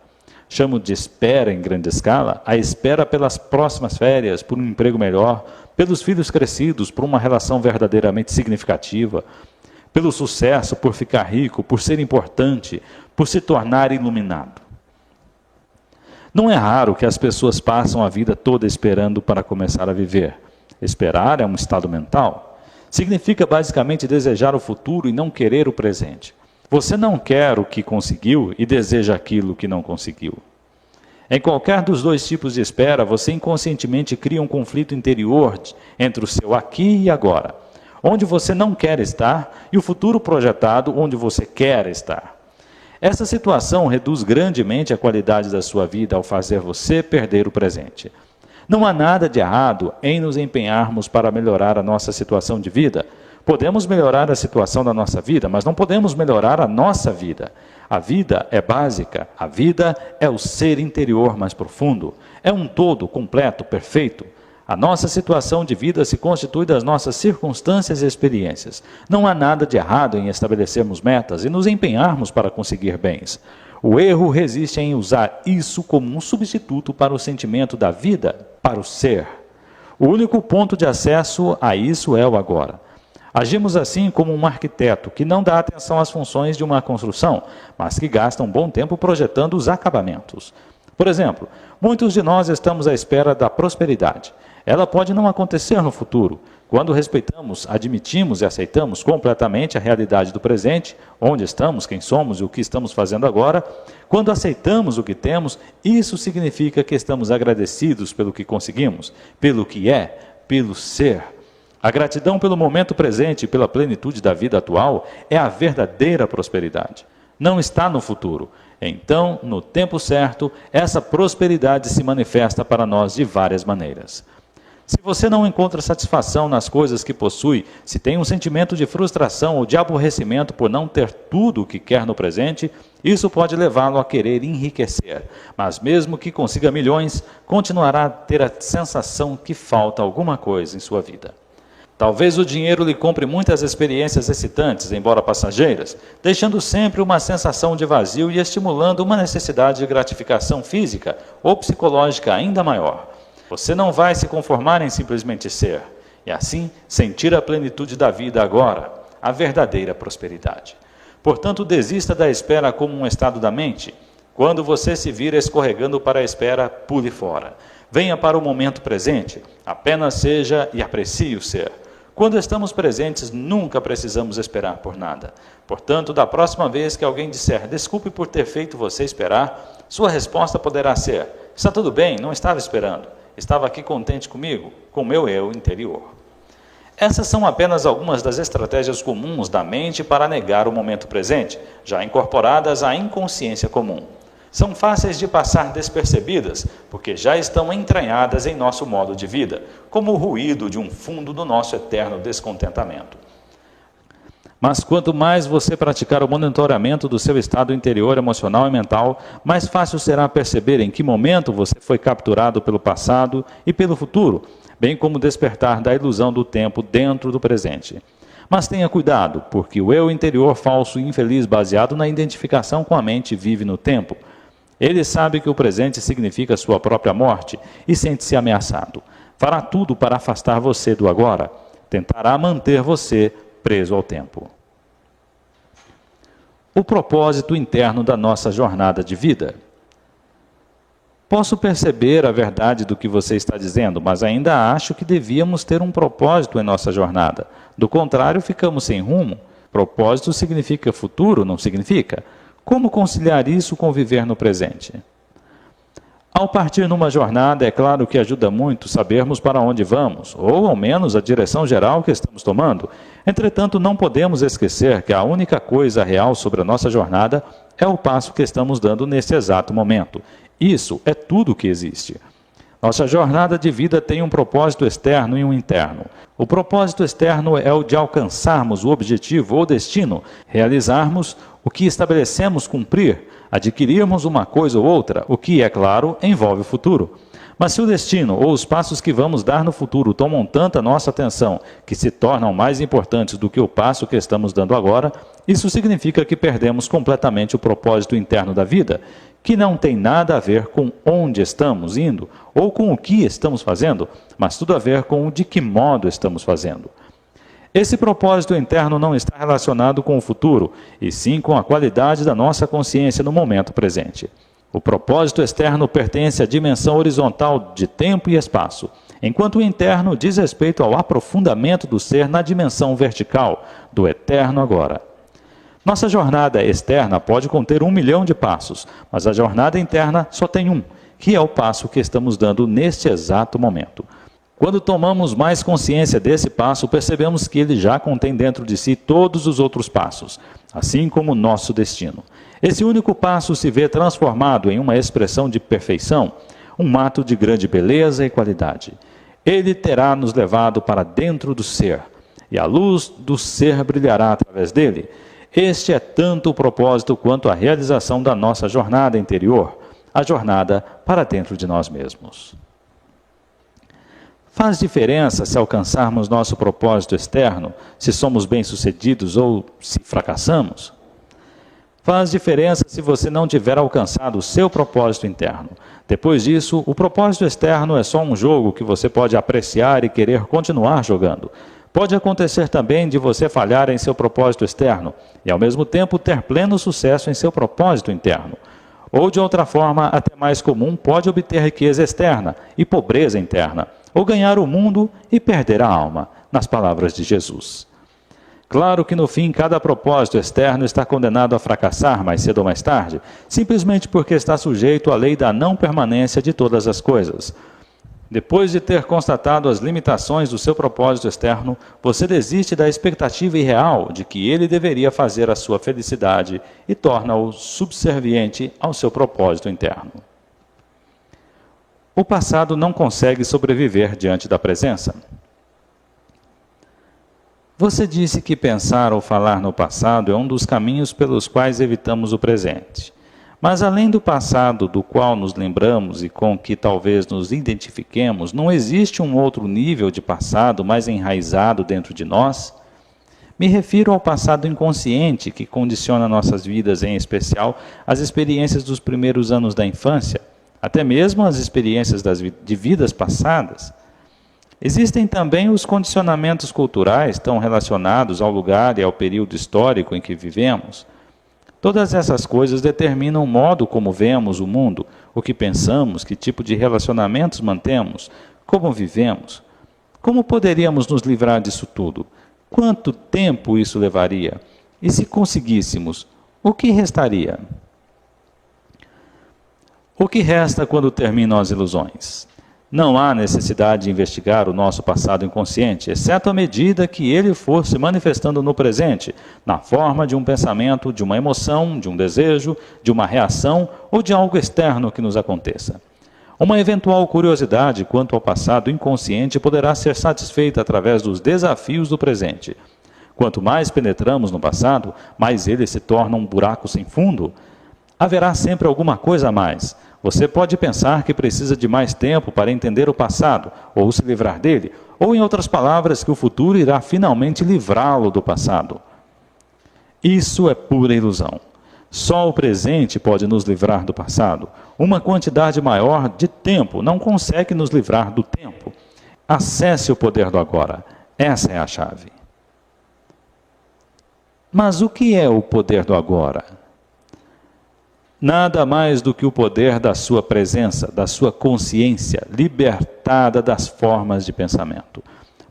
Chamo de espera em grande escala a espera pelas próximas férias, por um emprego melhor, pelos filhos crescidos, por uma relação verdadeiramente significativa, pelo sucesso, por ficar rico, por ser importante, por se tornar iluminado. Não é raro que as pessoas passam a vida toda esperando para começar a viver. Esperar é um estado mental. Significa basicamente desejar o futuro e não querer o presente. Você não quer o que conseguiu e deseja aquilo que não conseguiu. Em qualquer dos dois tipos de espera, você inconscientemente cria um conflito interior entre o seu aqui e agora, onde você não quer estar, e o futuro projetado onde você quer estar. Essa situação reduz grandemente a qualidade da sua vida ao fazer você perder o presente. Não há nada de errado em nos empenharmos para melhorar a nossa situação de vida. Podemos melhorar a situação da nossa vida, mas não podemos melhorar a nossa vida. A vida é básica, a vida é o ser interior mais profundo, é um todo completo, perfeito. A nossa situação de vida se constitui das nossas circunstâncias e experiências. Não há nada de errado em estabelecermos metas e nos empenharmos para conseguir bens. O erro resiste em usar isso como um substituto para o sentimento da vida, para o ser. O único ponto de acesso a isso é o agora. Agimos assim como um arquiteto que não dá atenção às funções de uma construção, mas que gasta um bom tempo projetando os acabamentos. Por exemplo, muitos de nós estamos à espera da prosperidade. Ela pode não acontecer no futuro. Quando respeitamos, admitimos e aceitamos completamente a realidade do presente, onde estamos, quem somos e o que estamos fazendo agora, quando aceitamos o que temos, isso significa que estamos agradecidos pelo que conseguimos, pelo que é, pelo ser. A gratidão pelo momento presente e pela plenitude da vida atual é a verdadeira prosperidade. Não está no futuro. Então, no tempo certo, essa prosperidade se manifesta para nós de várias maneiras. Se você não encontra satisfação nas coisas que possui, se tem um sentimento de frustração ou de aborrecimento por não ter tudo o que quer no presente, isso pode levá-lo a querer enriquecer. Mas mesmo que consiga milhões, continuará a ter a sensação que falta alguma coisa em sua vida. Talvez o dinheiro lhe compre muitas experiências excitantes, embora passageiras, deixando sempre uma sensação de vazio e estimulando uma necessidade de gratificação física ou psicológica ainda maior. Você não vai se conformar em simplesmente ser, e assim sentir a plenitude da vida agora, a verdadeira prosperidade. Portanto, desista da espera como um estado da mente. Quando você se vir escorregando para a espera, pule fora. Venha para o momento presente, apenas seja e aprecie o ser. Quando estamos presentes, nunca precisamos esperar por nada. Portanto, da próxima vez que alguém disser, desculpe por ter feito você esperar, sua resposta poderá ser, está tudo bem, não estava esperando. Estava aqui contente comigo, com o meu eu interior. Essas são apenas algumas das estratégias comuns da mente para negar o momento presente, já incorporadas à inconsciência comum. São fáceis de passar despercebidas, porque já estão entranhadas em nosso modo de vida, como o ruído de um fundo do nosso eterno descontentamento. Mas quanto mais você praticar o monitoramento do seu estado interior, emocional e mental, mais fácil será perceber em que momento você foi capturado pelo passado e pelo futuro, bem como despertar da ilusão do tempo dentro do presente. Mas tenha cuidado, porque o eu interior falso e infeliz baseado na identificação com a mente vive no tempo. Ele sabe que o presente significa sua própria morte e sente-se ameaçado. Fará tudo para afastar você do agora. Tentará manter você preso ao tempo. O propósito interno da nossa jornada de vida. Posso perceber a verdade do que você está dizendo, mas ainda acho que devíamos ter um propósito em nossa jornada. Do contrário, ficamos sem rumo. Propósito significa futuro, não significa? Como conciliar isso com viver no presente? Ao partir numa jornada, é claro que ajuda muito sabermos para onde vamos, ou ao menos a direção geral que estamos tomando. Entretanto, não podemos esquecer que a única coisa real sobre a nossa jornada é o passo que estamos dando nesse exato momento. Isso é tudo o que existe. Nossa jornada de vida tem um propósito externo e um interno. O propósito externo é o de alcançarmos o objetivo ou destino, realizarmos o que estabelecemos cumprir, adquirirmos uma coisa ou outra, o que, é claro, envolve o futuro. Mas se o destino ou os passos que vamos dar no futuro tomam tanta nossa atenção que se tornam mais importantes do que o passo que estamos dando agora, isso significa que perdemos completamente o propósito interno da vida, que não tem nada a ver com onde estamos indo ou com o que estamos fazendo, mas tudo a ver com o de que modo estamos fazendo. Esse propósito interno não está relacionado com o futuro, e sim com a qualidade da nossa consciência no momento presente. O propósito externo pertence à dimensão horizontal de tempo e espaço, enquanto o interno diz respeito ao aprofundamento do ser na dimensão vertical, do eterno agora. Nossa jornada externa pode conter 1 milhão de passos, mas a jornada interna só tem um, que é o passo que estamos dando neste exato momento. Quando tomamos mais consciência desse passo, percebemos que ele já contém dentro de si todos os outros passos, assim como o nosso destino. Esse único passo se vê transformado em uma expressão de perfeição, um ato de grande beleza e qualidade. Ele terá nos levado para dentro do ser, e a luz do ser brilhará através dele. Este é tanto o propósito quanto a realização da nossa jornada interior, a jornada para dentro de nós mesmos. Faz diferença se alcançarmos nosso propósito externo, se somos bem-sucedidos ou se fracassamos? Faz diferença se você não tiver alcançado o seu propósito interno. Depois disso, o propósito externo é só um jogo que você pode apreciar e querer continuar jogando. Pode acontecer também de você falhar em seu propósito externo e, ao mesmo tempo, ter pleno sucesso em seu propósito interno. Ou, de outra forma, até mais comum, pode obter riqueza externa e pobreza interna, ou ganhar o mundo e perder a alma, nas palavras de Jesus. Claro que no fim cada propósito externo está condenado a fracassar mais cedo ou mais tarde, simplesmente porque está sujeito à lei da não permanência de todas as coisas. Depois de ter constatado as limitações do seu propósito externo, você desiste da expectativa irreal de que ele deveria fazer a sua felicidade e torna-o subserviente ao seu propósito interno. O passado não consegue sobreviver diante da presença. Você disse que pensar ou falar no passado é um dos caminhos pelos quais evitamos o presente. Mas além do passado do qual nos lembramos e com que talvez nos identifiquemos, não existe um outro nível de passado mais enraizado dentro de nós? Me refiro ao passado inconsciente que condiciona nossas vidas, em especial as experiências dos primeiros anos da infância, até mesmo as experiências de vidas passadas. Existem também os condicionamentos culturais tão relacionados ao lugar e ao período histórico em que vivemos. Todas essas coisas determinam o modo como vemos o mundo, o que pensamos, que tipo de relacionamentos mantemos, como vivemos. Como poderíamos nos livrar disso tudo? Quanto tempo isso levaria? E se conseguíssemos, o que restaria? O que resta quando terminam as ilusões? Não há necessidade de investigar o nosso passado inconsciente, exceto à medida que ele for se manifestando no presente, na forma de um pensamento, de uma emoção, de um desejo, de uma reação ou de algo externo que nos aconteça. Uma eventual curiosidade quanto ao passado inconsciente poderá ser satisfeita através dos desafios do presente. Quanto mais penetramos no passado, mais ele se torna um buraco sem fundo. Haverá sempre alguma coisa a mais. Você pode pensar que precisa de mais tempo para entender o passado, ou se livrar dele, ou, em outras palavras, que o futuro irá finalmente livrá-lo do passado. Isso é pura ilusão. Só o presente pode nos livrar do passado. Uma quantidade maior de tempo não consegue nos livrar do tempo. Acesse o poder do agora. Essa é a chave. Mas o que é o poder do agora? Nada mais do que o poder da sua presença, da sua consciência, libertada das formas de pensamento.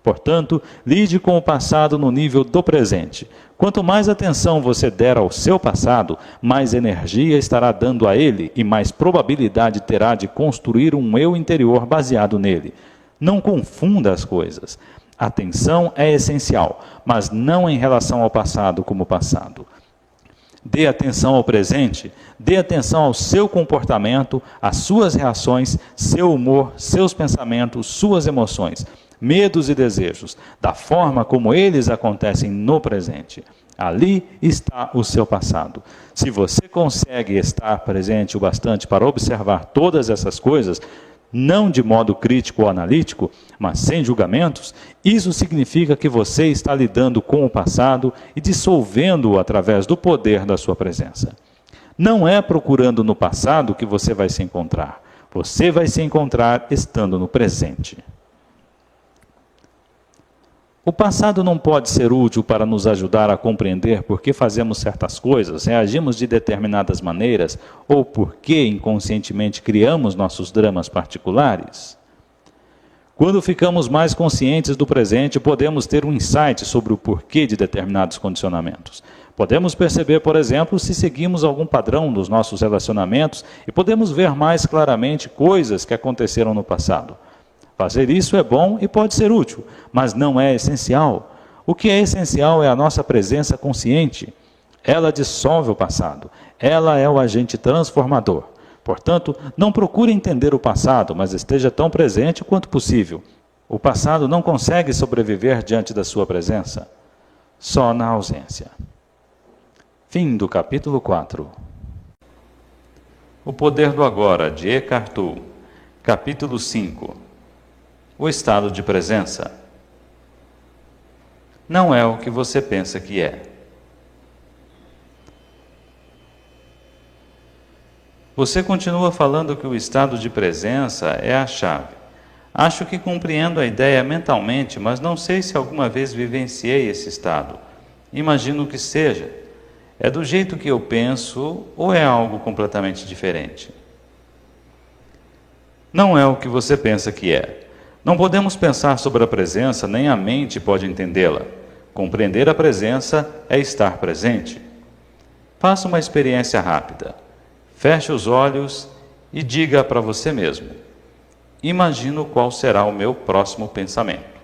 Portanto, lide com o passado no nível do presente. Quanto mais atenção você der ao seu passado, mais energia estará dando a ele e mais probabilidade terá de construir um eu interior baseado nele. Não confunda as coisas. Atenção é essencial, mas não em relação ao passado como passado. Dê atenção ao presente, dê atenção ao seu comportamento, às suas reações, seu humor, seus pensamentos, suas emoções, medos e desejos, da forma como eles acontecem no presente. Ali está o seu passado. Se você consegue estar presente o bastante para observar todas essas coisas, não de modo crítico ou analítico, mas sem julgamentos, isso significa que você está lidando com o passado e dissolvendo-o através do poder da sua presença. Não é procurando no passado que você vai se encontrar. Você vai se encontrar estando no presente. O passado não pode ser útil para nos ajudar a compreender por que fazemos certas coisas, reagimos de determinadas maneiras ou por que inconscientemente criamos nossos dramas particulares. Quando ficamos mais conscientes do presente, podemos ter um insight sobre o porquê de determinados condicionamentos. Podemos perceber, por exemplo, se seguimos algum padrão dos nossos relacionamentos e podemos ver mais claramente coisas que aconteceram no passado. Fazer isso é bom e pode ser útil, mas não é essencial. O que é essencial é a nossa presença consciente. Ela dissolve o passado. Ela é o agente transformador. Portanto, não procure entender o passado, mas esteja tão presente quanto possível. O passado não consegue sobreviver diante da sua presença, só na ausência. Fim do capítulo 4. O poder do agora, de Eckhart Tolle. Capítulo 5. O estado de presença. Não é o que você pensa que é. Você continua falando que o estado de presença é a chave. Acho que compreendo a ideia mentalmente, mas não sei se alguma vez vivenciei esse estado. Imagino que seja. É do jeito que eu penso ou é algo completamente diferente? Não é o que você pensa que é. Não podemos pensar sobre a presença, nem a mente pode entendê-la. Compreender a presença é estar presente. Faça uma experiência rápida. Feche os olhos e diga para você mesmo: imagino qual será o meu próximo pensamento.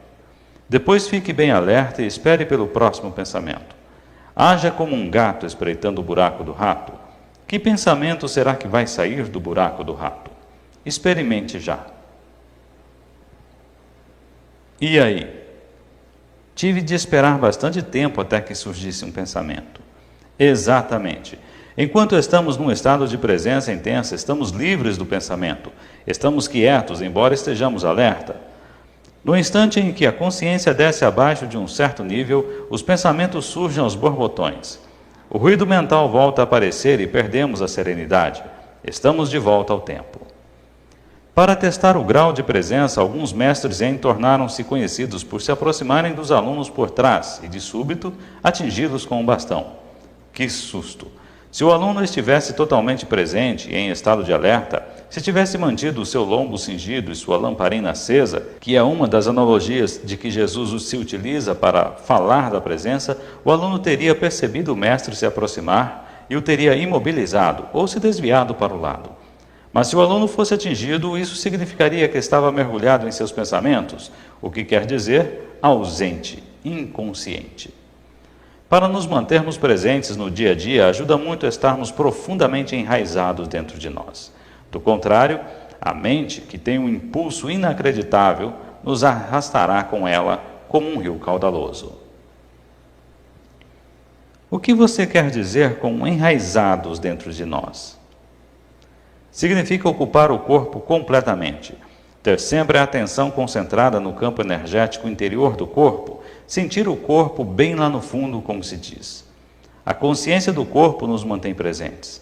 Depois fique bem alerta e espere pelo próximo pensamento. Haja como um gato espreitando o buraco do rato. Que pensamento será que vai sair do buraco do rato? Experimente já. E aí? Tive de esperar bastante tempo até que surgisse um pensamento. Exatamente. Enquanto estamos num estado de presença intensa, estamos livres do pensamento. Estamos quietos, embora estejamos alerta. No instante em que a consciência desce abaixo de um certo nível, os pensamentos surgem aos borbotões. O ruído mental volta a aparecer e perdemos a serenidade. Estamos de volta ao tempo. Para testar o grau de presença, alguns mestres Zen tornaram-se conhecidos por se aproximarem dos alunos por trás e, de súbito, atingi-los com um bastão. Que susto! Se o aluno estivesse totalmente presente e em estado de alerta, se tivesse mantido o seu lombo cingido e sua lamparina acesa, que é uma das analogias de que Jesus se utiliza para falar da presença, o aluno teria percebido o mestre se aproximar e o teria imobilizado ou se desviado para o lado. Mas se o aluno fosse atingido, isso significaria que estava mergulhado em seus pensamentos, o que quer dizer ausente, inconsciente. Para nos mantermos presentes no dia a dia, ajuda muito a estarmos profundamente enraizados dentro de nós. Do contrário, a mente, que tem um impulso inacreditável, nos arrastará com ela como um rio caudaloso. O que você quer dizer com enraizados dentro de nós? Significa ocupar o corpo completamente, ter sempre a atenção concentrada no campo energético interior do corpo, sentir o corpo bem lá no fundo, como se diz. A consciência do corpo nos mantém presentes.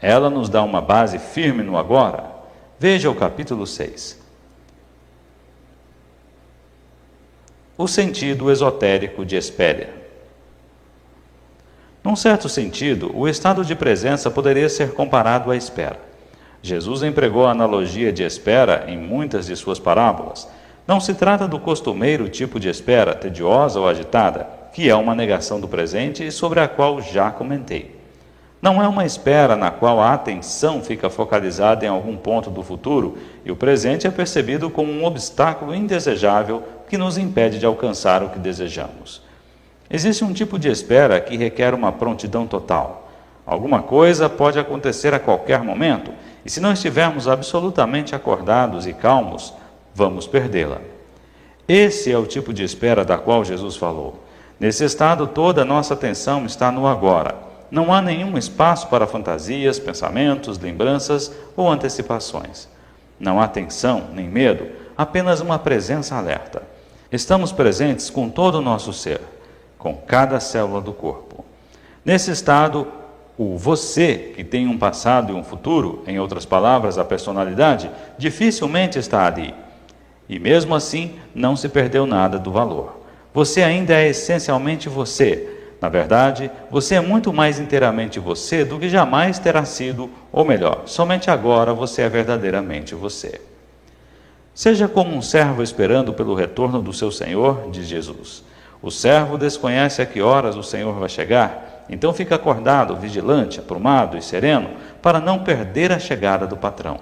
Ela nos dá uma base firme no agora. Veja o capítulo 6. O sentido esotérico de Hesperia. Num certo sentido, o estado de presença poderia ser comparado à espera. Jesus empregou a analogia de espera em muitas de suas parábolas. Não se trata do costumeiro tipo de espera, tediosa ou agitada, que é uma negação do presente e sobre a qual já comentei. Não é uma espera na qual a atenção fica focalizada em algum ponto do futuro e o presente é percebido como um obstáculo indesejável que nos impede de alcançar o que desejamos. Existe um tipo de espera que requer uma prontidão total. Alguma coisa pode acontecer a qualquer momento, e se não estivermos absolutamente acordados e calmos, vamos perdê-la. Esse é o tipo de espera da qual Jesus falou. Nesse estado, toda a nossa atenção está no agora. Não há nenhum espaço para fantasias, pensamentos, lembranças ou antecipações. Não há tensão nem medo, apenas uma presença alerta. Estamos presentes com todo o nosso ser, com cada célula do corpo. Nesse estado, o você, que tem um passado e um futuro, em outras palavras, a personalidade, dificilmente está ali. E mesmo assim, não se perdeu nada do valor. Você ainda é essencialmente você. Na verdade, você é muito mais inteiramente você do que jamais terá sido, ou melhor, somente agora você é verdadeiramente você. Seja como um servo esperando pelo retorno do seu Senhor, diz Jesus. O servo desconhece a que horas o Senhor vai chegar. Então fica acordado, vigilante, aprumado e sereno, para não perder a chegada do patrão.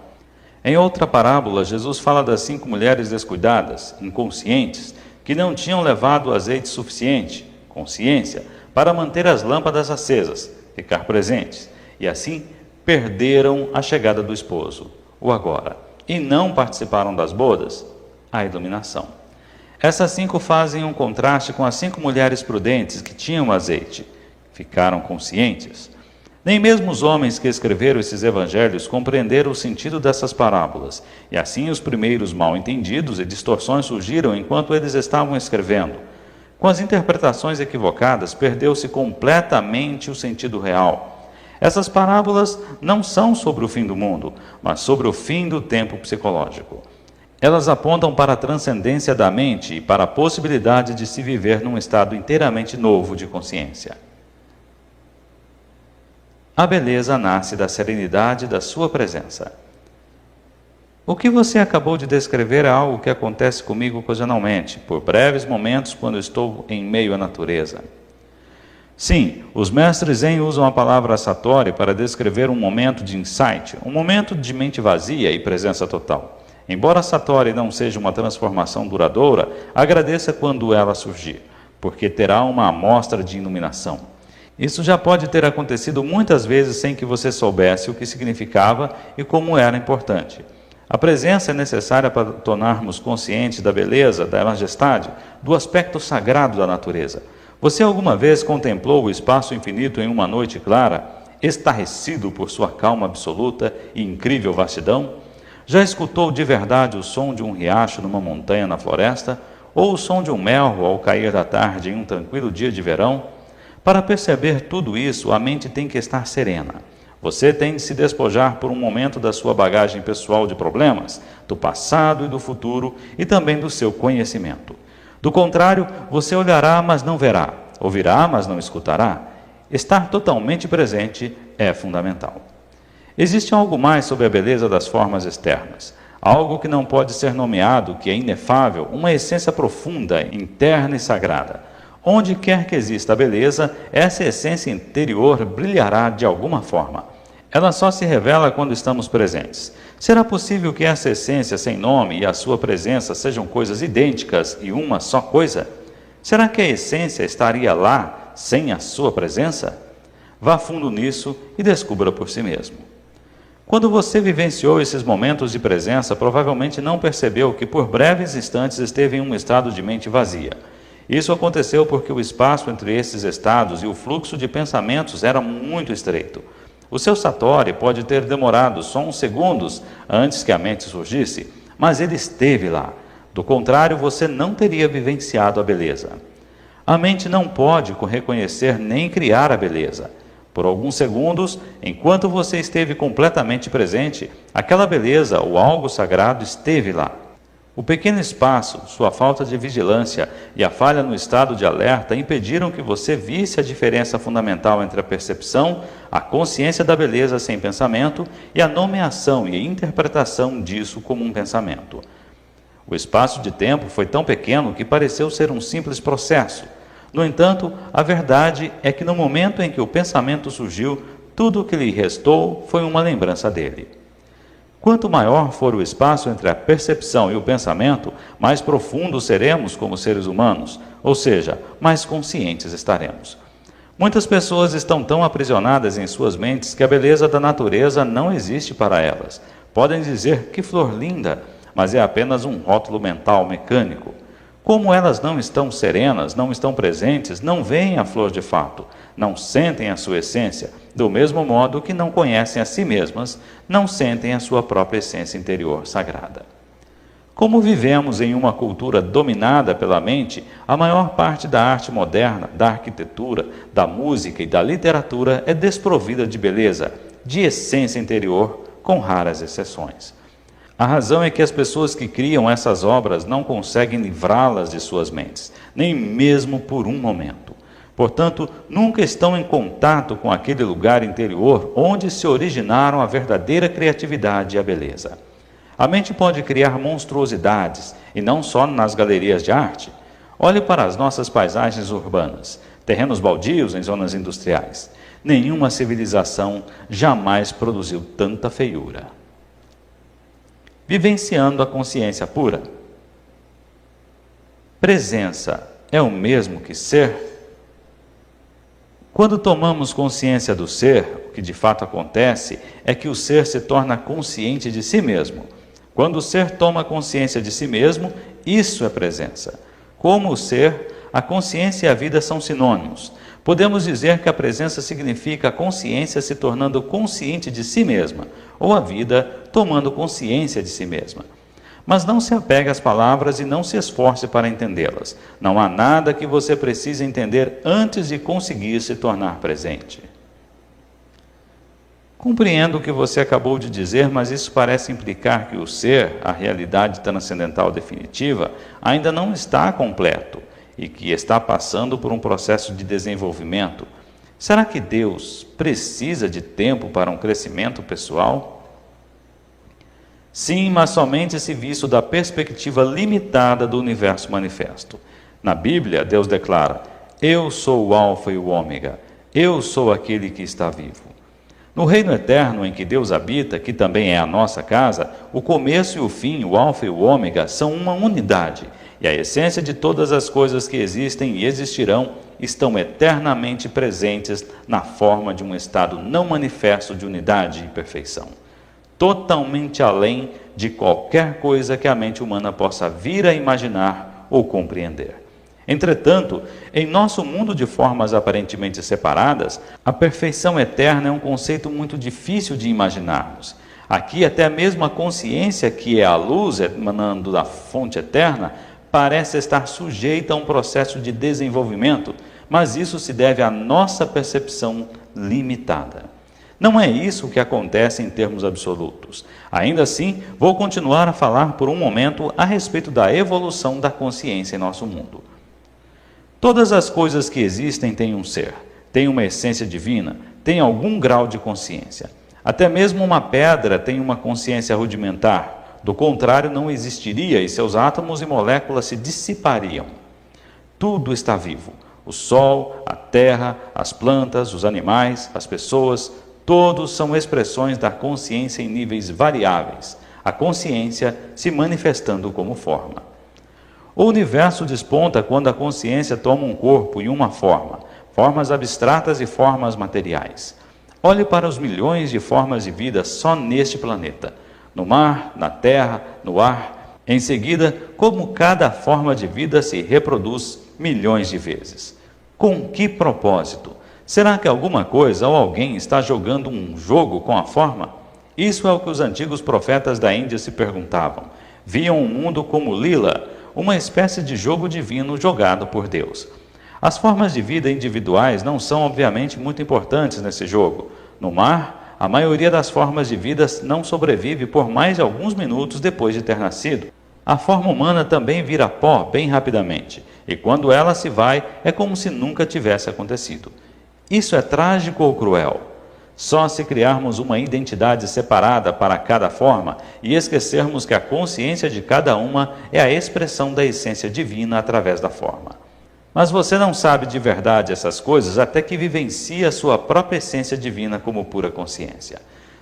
Em outra parábola, Jesus fala das 5 mulheres descuidadas, inconscientes, que não tinham levado azeite suficiente, consciência, para manter as lâmpadas acesas, ficar presentes, e assim perderam a chegada do esposo, o agora, e não participaram das bodas, a iluminação. Essas 5 fazem um contraste com as 5 mulheres prudentes que tinham azeite, ficaram conscientes. Nem mesmo os homens que escreveram esses evangelhos compreenderam o sentido dessas parábolas, e assim os primeiros mal-entendidos e distorções surgiram enquanto eles estavam escrevendo. Com as interpretações equivocadas, perdeu-se completamente o sentido real. Essas parábolas não são sobre o fim do mundo, mas sobre o fim do tempo psicológico. Elas apontam para a transcendência da mente e para a possibilidade de se viver num estado inteiramente novo de consciência. A beleza nasce da serenidade da sua presença. O que você acabou de descrever é algo que acontece comigo ocasionalmente, por breves momentos quando estou em meio à natureza. Sim, os mestres Zen usam a palavra satori para descrever um momento de insight, um momento de mente vazia e presença total. Embora satori não seja uma transformação duradoura, agradeça quando ela surgir, porque terá uma amostra de iluminação. Isso já pode ter acontecido muitas vezes sem que você soubesse o que significava e como era importante. A presença é necessária para tornarmos conscientes da beleza, da majestade, do aspecto sagrado da natureza. Você alguma vez contemplou o espaço infinito em uma noite clara, estarrecido por sua calma absoluta e incrível vastidão? Já escutou de verdade o som de um riacho numa montanha na floresta? Ou o som de um melro ao cair da tarde em um tranquilo dia de verão? Para perceber tudo isso, a mente tem que estar serena. Você tem de se despojar por um momento da sua bagagem pessoal de problemas, do passado e do futuro, e também do seu conhecimento. Do contrário, você olhará, mas não verá, ouvirá, mas não escutará. Estar totalmente presente é fundamental. Existe algo mais sobre a beleza das formas externas, algo que não pode ser nomeado, que é inefável, uma essência profunda, interna e sagrada. Onde quer que exista a beleza, essa essência interior brilhará de alguma forma. Ela só se revela quando estamos presentes. Será possível que essa essência sem nome e a sua presença sejam coisas idênticas e uma só coisa? Será que a essência estaria lá sem a sua presença? Vá fundo nisso e descubra por si mesmo. Quando você vivenciou esses momentos de presença, provavelmente não percebeu que por breves instantes esteve em um estado de mente vazia. Isso aconteceu porque o espaço entre esses estados e o fluxo de pensamentos era muito estreito. O seu satori pode ter demorado só uns segundos antes que a mente surgisse, mas ele esteve lá. Do contrário, você não teria vivenciado a beleza. A mente não pode reconhecer nem criar a beleza. Por alguns segundos, enquanto você esteve completamente presente, aquela beleza ou algo sagrado esteve lá. O pequeno espaço, sua falta de vigilância e a falha no estado de alerta impediram que você visse a diferença fundamental entre a percepção, a consciência da beleza sem pensamento e a nomeação e a interpretação disso como um pensamento. O espaço de tempo foi tão pequeno que pareceu ser um simples processo. No entanto, a verdade é que no momento em que o pensamento surgiu, tudo o que lhe restou foi uma lembrança dele. Quanto maior for o espaço entre a percepção e o pensamento, mais profundos seremos como seres humanos, ou seja, mais conscientes estaremos. Muitas pessoas estão tão aprisionadas em suas mentes que a beleza da natureza não existe para elas. Podem dizer que flor linda, mas é apenas um rótulo mental mecânico. Como elas não estão serenas, não estão presentes, não veem a flor de fato, não sentem a sua essência, do mesmo modo que não conhecem a si mesmas, não sentem a sua própria essência interior sagrada. Como vivemos em uma cultura dominada pela mente, a maior parte da arte moderna, da arquitetura, da música e da literatura é desprovida de beleza, de essência interior, com raras exceções. A razão é que as pessoas que criam essas obras não conseguem livrá-las de suas mentes, nem mesmo por um momento. Portanto, nunca estão em contato com aquele lugar interior onde se originaram a verdadeira criatividade e a beleza. A mente pode criar monstruosidades, e não só nas galerias de arte. Olhe para as nossas paisagens urbanas, terrenos baldios em zonas industriais. Nenhuma civilização jamais produziu tanta feiura. Vivenciando a consciência pura. Presença é o mesmo que ser? Quando tomamos consciência do ser, o que de fato acontece é que o ser se torna consciente de si mesmo. Quando o ser toma consciência de si mesmo, isso é presença. Como o ser, a consciência e a vida são sinônimos. Podemos dizer que a presença significa a consciência se tornando consciente de si mesma, ou a vida tomando consciência de si mesma. Mas não se apegue às palavras e não se esforce para entendê-las. Não há nada que você precise entender antes de conseguir se tornar presente. Compreendo o que você acabou de dizer, mas isso parece implicar que o ser, a realidade transcendental definitiva, ainda não está completo e que está passando por um processo de desenvolvimento. Será que Deus precisa de tempo para um crescimento pessoal? Sim, mas somente se visto da perspectiva limitada do universo manifesto. Na Bíblia, Deus declara: Eu sou o Alfa e o Ômega, eu sou aquele que está vivo. No reino eterno em que Deus habita, que também é a nossa casa, o começo e o fim, o Alfa e o Ômega, são uma unidade, e a essência de todas as coisas que existem e existirão estão eternamente presentes na forma de um estado não manifesto de unidade e perfeição, totalmente além de qualquer coisa que a mente humana possa vir a imaginar ou compreender. Entretanto, em nosso mundo de formas aparentemente separadas, a perfeição eterna é um conceito muito difícil de imaginarmos. Aqui, até mesmo a consciência, que é a luz emanando da fonte eterna, parece estar sujeita a um processo de desenvolvimento, mas isso se deve à nossa percepção limitada. Não é isso que acontece em termos absolutos. Ainda assim, vou continuar a falar por um momento a respeito da evolução da consciência em nosso mundo. Todas as coisas que existem têm um ser, têm uma essência divina, têm algum grau de consciência. Até mesmo uma pedra tem uma consciência rudimentar. Do contrário, não existiria e seus átomos e moléculas se dissipariam. Tudo está vivo. O sol, a terra, as plantas, os animais, as pessoas, Todos são expressões da consciência em níveis variáveis, a consciência se manifestando como forma. O universo desponta quando a consciência toma um corpo e uma forma, formas abstratas e formas materiais. Olhe para os milhões de formas de vida só neste planeta, no mar, na terra, no ar. Em seguida, como cada forma de vida se reproduz milhões de vezes. Com que propósito? Será que alguma coisa ou alguém está jogando um jogo com a forma? Isso é o que os antigos profetas da Índia se perguntavam. Viam o mundo como lila, uma espécie de jogo divino jogado por Deus. As formas de vida individuais não são obviamente muito importantes nesse jogo. No mar, a maioria das formas de vida não sobrevive por mais de alguns minutos depois de ter nascido. A forma humana também vira pó bem rapidamente, e quando ela se vai, é como se nunca tivesse acontecido. Isso é trágico ou cruel? Só se criarmos uma identidade separada para cada forma e esquecermos que a consciência de cada uma é a expressão da essência divina através da forma. Mas você não sabe de verdade essas coisas até que vivencie a sua própria essência divina como pura consciência.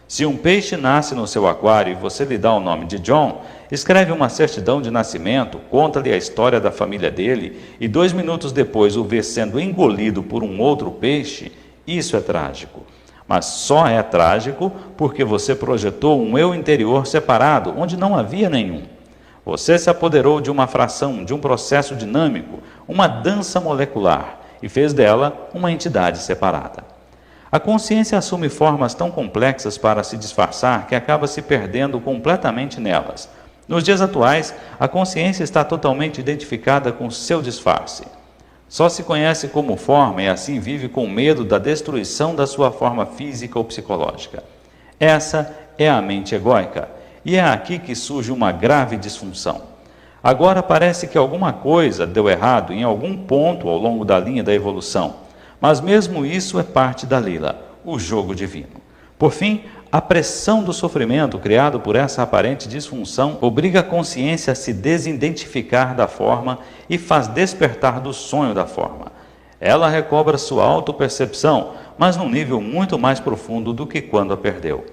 Se um peixe nasce no seu aquário e você lhe dá o nome de John, escreve uma certidão de nascimento, conta-lhe a história da família dele e 2 minutos depois o vê sendo engolido por um outro peixe, isso é trágico. Mas só é trágico porque você projetou um eu interior separado, onde não havia nenhum. Você se apoderou de uma fração, de um processo dinâmico, uma dança molecular, e fez dela uma entidade separada. A consciência assume formas tão complexas para se disfarçar que acaba se perdendo completamente nelas. Nos dias atuais, a consciência está totalmente identificada com seu disfarce. Só se conhece como forma e assim vive com medo da destruição da sua forma física ou psicológica. Essa é a mente egóica, e é aqui que surge uma grave disfunção. Agora parece que alguma coisa deu errado em algum ponto ao longo da linha da evolução, mas mesmo isso é parte da lila, o jogo divino. Por fim, a pressão do sofrimento criado por essa aparente disfunção obriga a consciência a se desidentificar da forma e faz despertar do sonho da forma. Ela recobra sua autopercepção, mas num nível muito mais profundo do que quando a perdeu.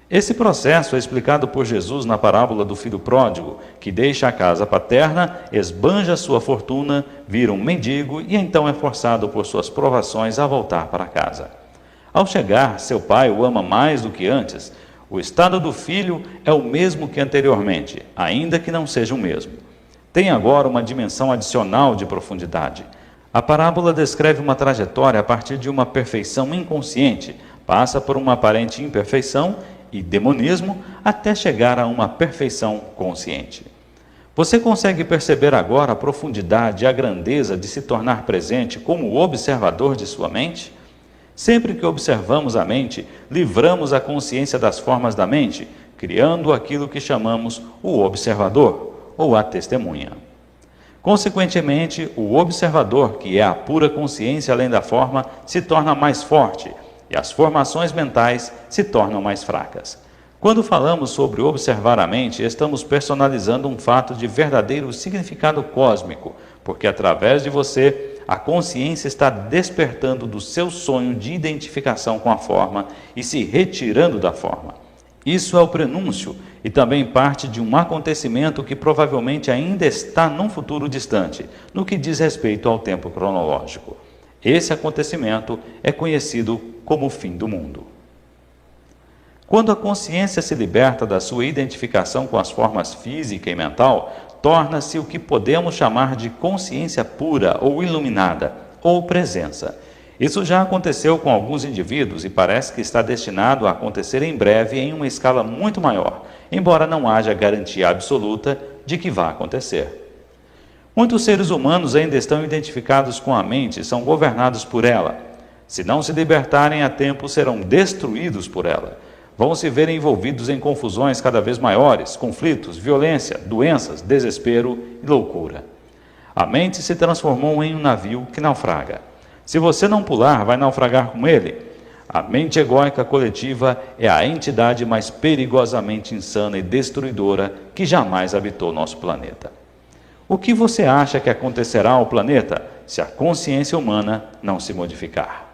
Esse processo é explicado por Jesus na parábola do filho pródigo, que deixa a casa paterna, esbanja sua fortuna, vira um mendigo e então é forçado por suas provações a voltar para casa. Ao chegar, seu pai o ama mais do que antes. O estado do filho é o mesmo que anteriormente, ainda que não seja o mesmo. Tem agora uma dimensão adicional de profundidade. A parábola descreve uma trajetória a partir de uma perfeição inconsciente, passa por uma aparente imperfeição e demonismo até chegar a uma perfeição consciente. Você consegue perceber agora a profundidade e a grandeza de se tornar presente como observador de sua mente? Sempre que observamos a mente, livramos a consciência das formas da mente, criando aquilo que chamamos o observador ou a testemunha. Consequentemente, o observador, que é a pura consciência além da forma, se torna mais forte e as formações mentais se tornam mais fracas. Quando falamos sobre observar a mente, estamos personalizando um fato de verdadeiro significado cósmico, porque através de você, a consciência está despertando do seu sonho de identificação com a forma e se retirando da forma. Isso é o prenúncio e também parte de um acontecimento que provavelmente ainda está num futuro distante, no que diz respeito ao tempo cronológico. Esse acontecimento é conhecido como o fim do mundo. Quando a consciência se liberta da sua identificação com as formas física e mental, torna-se o que podemos chamar de consciência pura ou iluminada, ou presença. Isso já aconteceu com alguns indivíduos e parece que está destinado a acontecer em breve em uma escala muito maior, embora não haja garantia absoluta de que vá acontecer. Muitos seres humanos ainda estão identificados com a mente e são governados por ela. Se não se libertarem a tempo, serão destruídos por ela. Vão se ver envolvidos em confusões cada vez maiores, conflitos, violência, doenças, desespero e loucura. A mente se transformou em um navio que naufraga. Se você não pular, vai naufragar com ele. A mente egóica coletiva é a entidade mais perigosamente insana e destruidora que jamais habitou nosso planeta. O que você acha que acontecerá ao planeta se a consciência humana não se modificar?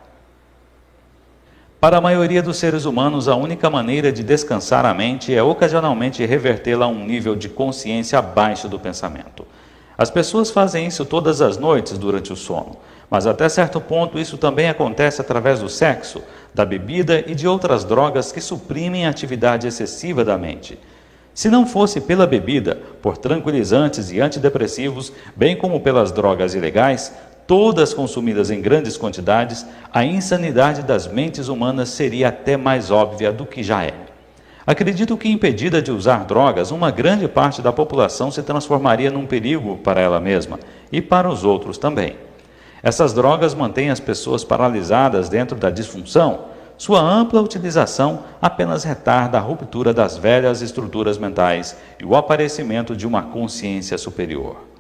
Para a maioria dos seres humanos, a única maneira de descansar a mente é ocasionalmente revertê-la a um nível de consciência abaixo do pensamento. As pessoas fazem isso todas as noites durante o sono, mas até certo ponto isso também acontece através do sexo, da bebida e de outras drogas que suprimem a atividade excessiva da mente. Se não fosse pela bebida, por tranquilizantes e antidepressivos, bem como pelas drogas ilegais, todas consumidas em grandes quantidades, a insanidade das mentes humanas seria até mais óbvia do que já é. Acredito que, impedida de usar drogas, uma grande parte da população se transformaria num perigo para ela mesma e para os outros também. Essas drogas mantêm as pessoas paralisadas dentro da disfunção. Sua ampla utilização apenas retarda a ruptura das velhas estruturas mentais e o aparecimento de uma consciência superior.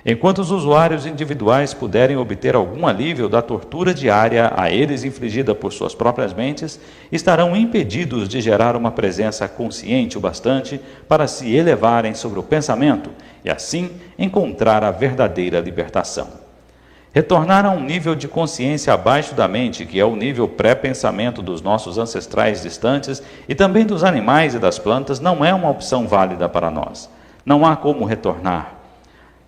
Enquanto os usuários individuais puderem obter algum alívio da tortura diária a eles infligida por suas próprias mentes, estarão impedidos de gerar uma presença consciente o bastante para se elevarem sobre o pensamento e, assim, encontrar a verdadeira libertação. Retornar a um nível de consciência abaixo da mente, que é o nível pré-pensamento dos nossos ancestrais distantes e também dos animais e das plantas, não é uma opção válida para nós. Não há como retornar.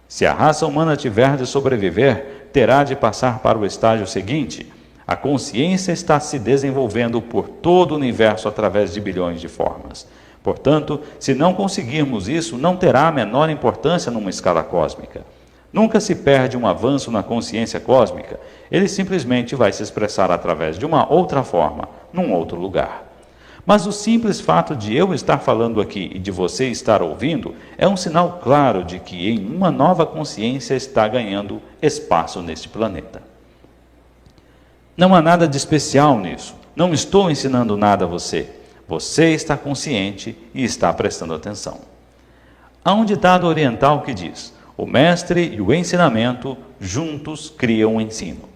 Se a raça humana tiver de sobreviver, terá de passar para o estágio seguinte. A consciência está se desenvolvendo por todo o universo através de bilhões de formas. Portanto, se não conseguirmos isso, não terá a menor importância numa escala cósmica. Nunca se perde um avanço na consciência cósmica, ele simplesmente vai se expressar através de uma outra forma, num outro lugar. Mas o simples fato de eu estar falando aqui e de você estar ouvindo é um sinal claro de que uma nova consciência está ganhando espaço neste planeta. Não há nada de especial nisso. Não estou ensinando nada a você. Você está consciente e está prestando atenção. Há um ditado oriental que diz: o mestre e o ensinamento juntos criam o ensino.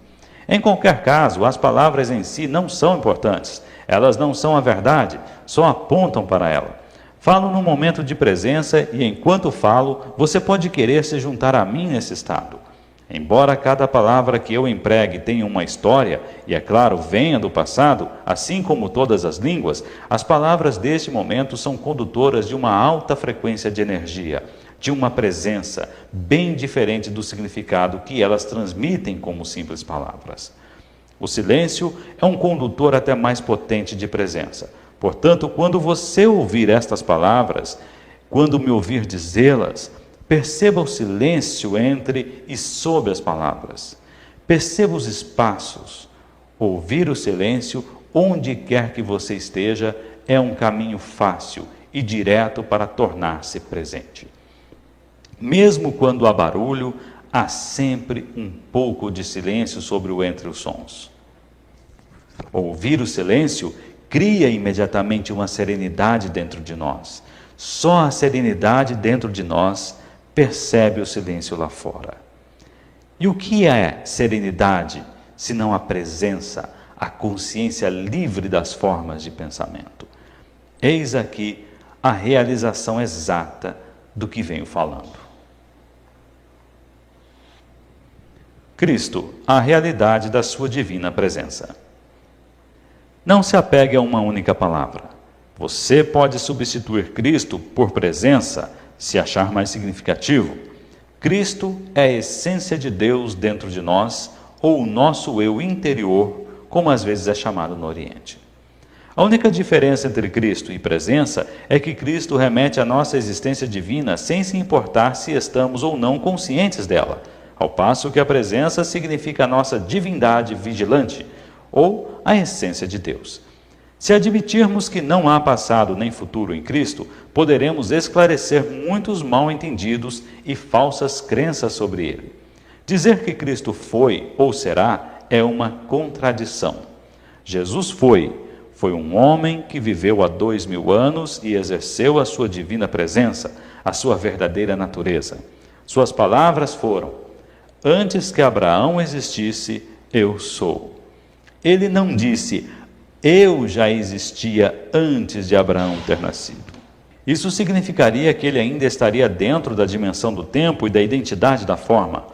Em qualquer caso, as palavras em si não são importantes. Elas não são a verdade, só apontam para ela. Falo num momento de presença e, enquanto falo, você pode querer se juntar a mim nesse estado. Embora cada palavra que eu empregue tenha uma história, e, é claro, venha do passado, assim como todas as línguas, as palavras deste momento são condutoras de uma alta frequência de energia, de uma presença bem diferente do significado que elas transmitem como simples palavras. O silêncio é um condutor até mais potente de presença. Portanto, quando você ouvir estas palavras, quando me ouvir dizê-las, perceba o silêncio entre e sob as palavras. Perceba os espaços. Ouvir o silêncio, onde quer que você esteja, é um caminho fácil e direto para tornar-se presente. Mesmo quando há barulho, há sempre um pouco de silêncio sobre o entre os sons. Ouvir o silêncio cria imediatamente uma serenidade dentro de nós. Só a serenidade dentro de nós percebe o silêncio lá fora. E o que é serenidade, se não a presença, a consciência livre das formas de pensamento? Eis aqui a realização exata do que venho falando. Cristo, a realidade da sua divina presença. Não se apegue a uma única palavra. Você pode substituir Cristo por presença, se achar mais significativo. Cristo é a essência de Deus dentro de nós, ou o nosso eu interior, como às vezes é chamado no Oriente. A única diferença entre Cristo e presença é que Cristo remete à nossa existência divina sem se importar se estamos ou não conscientes dela, ao passo que a presença significa a nossa divindade vigilante, ou a essência de Deus. Se admitirmos que não há passado nem futuro em Cristo, poderemos esclarecer muitos mal-entendidos e falsas crenças sobre ele. Dizer que Cristo foi ou será é uma contradição. Jesus foi um homem que viveu há 2000 anos e exerceu a sua divina presença, a sua verdadeira natureza. Suas palavras foram: antes que Abraão existisse, eu sou. Ele não disse: eu já existia antes de Abraão ter nascido. Isso significaria que ele ainda estaria dentro da dimensão do tempo e da identidade da forma.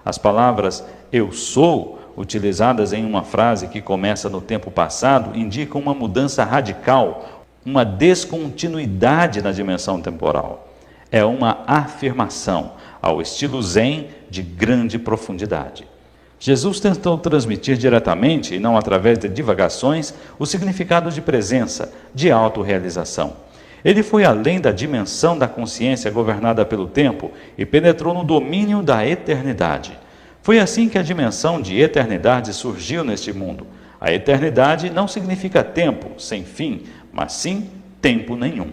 As palavras eu sou utilizadas em uma frase que começa no tempo passado, indicam uma mudança radical, uma descontinuidade na dimensão temporal. É uma afirmação, ao estilo Zen, de grande profundidade. Jesus tentou transmitir diretamente, e não através de divagações, o significado de presença, de autorrealização. Ele foi além da dimensão da consciência governada pelo tempo e penetrou no domínio da eternidade. Foi assim que a dimensão de eternidade surgiu neste mundo. A eternidade não significa tempo sem fim, mas sim tempo nenhum.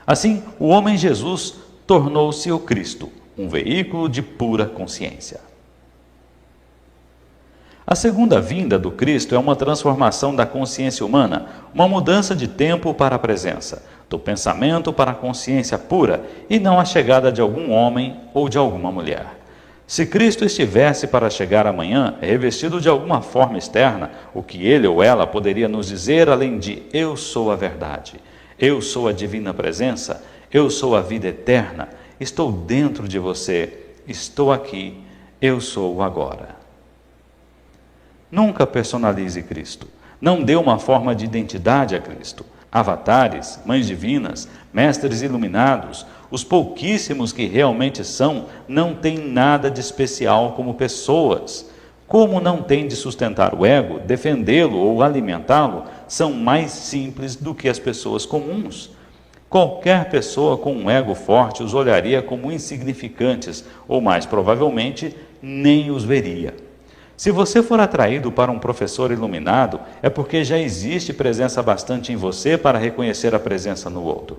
Assim, o homem Jesus tornou-se o Cristo, um veículo de pura consciência. A segunda vinda do Cristo é uma transformação da consciência humana, uma mudança de tempo para a presença, do pensamento para a consciência pura e não a chegada de algum homem ou de alguma mulher. Se Cristo estivesse para chegar amanhã, revestido de alguma forma externa, o que ele ou ela poderia nos dizer além de eu sou a verdade, eu sou a divina presença, eu sou a vida eterna, estou dentro de você, estou aqui, eu sou o agora. Nunca personalize Cristo. Não dê uma forma de identidade a Cristo. Avatares, mães divinas, mestres iluminados, os pouquíssimos que realmente são, não têm nada de especial como pessoas. Como não tem de sustentar o ego, defendê-lo ou alimentá-lo, são mais simples do que as pessoas comuns. Qualquer pessoa com um ego forte os olharia como insignificantes, ou mais provavelmente, nem os veria. Se você for atraído para um professor iluminado, é porque já existe presença bastante em você para reconhecer a presença no outro.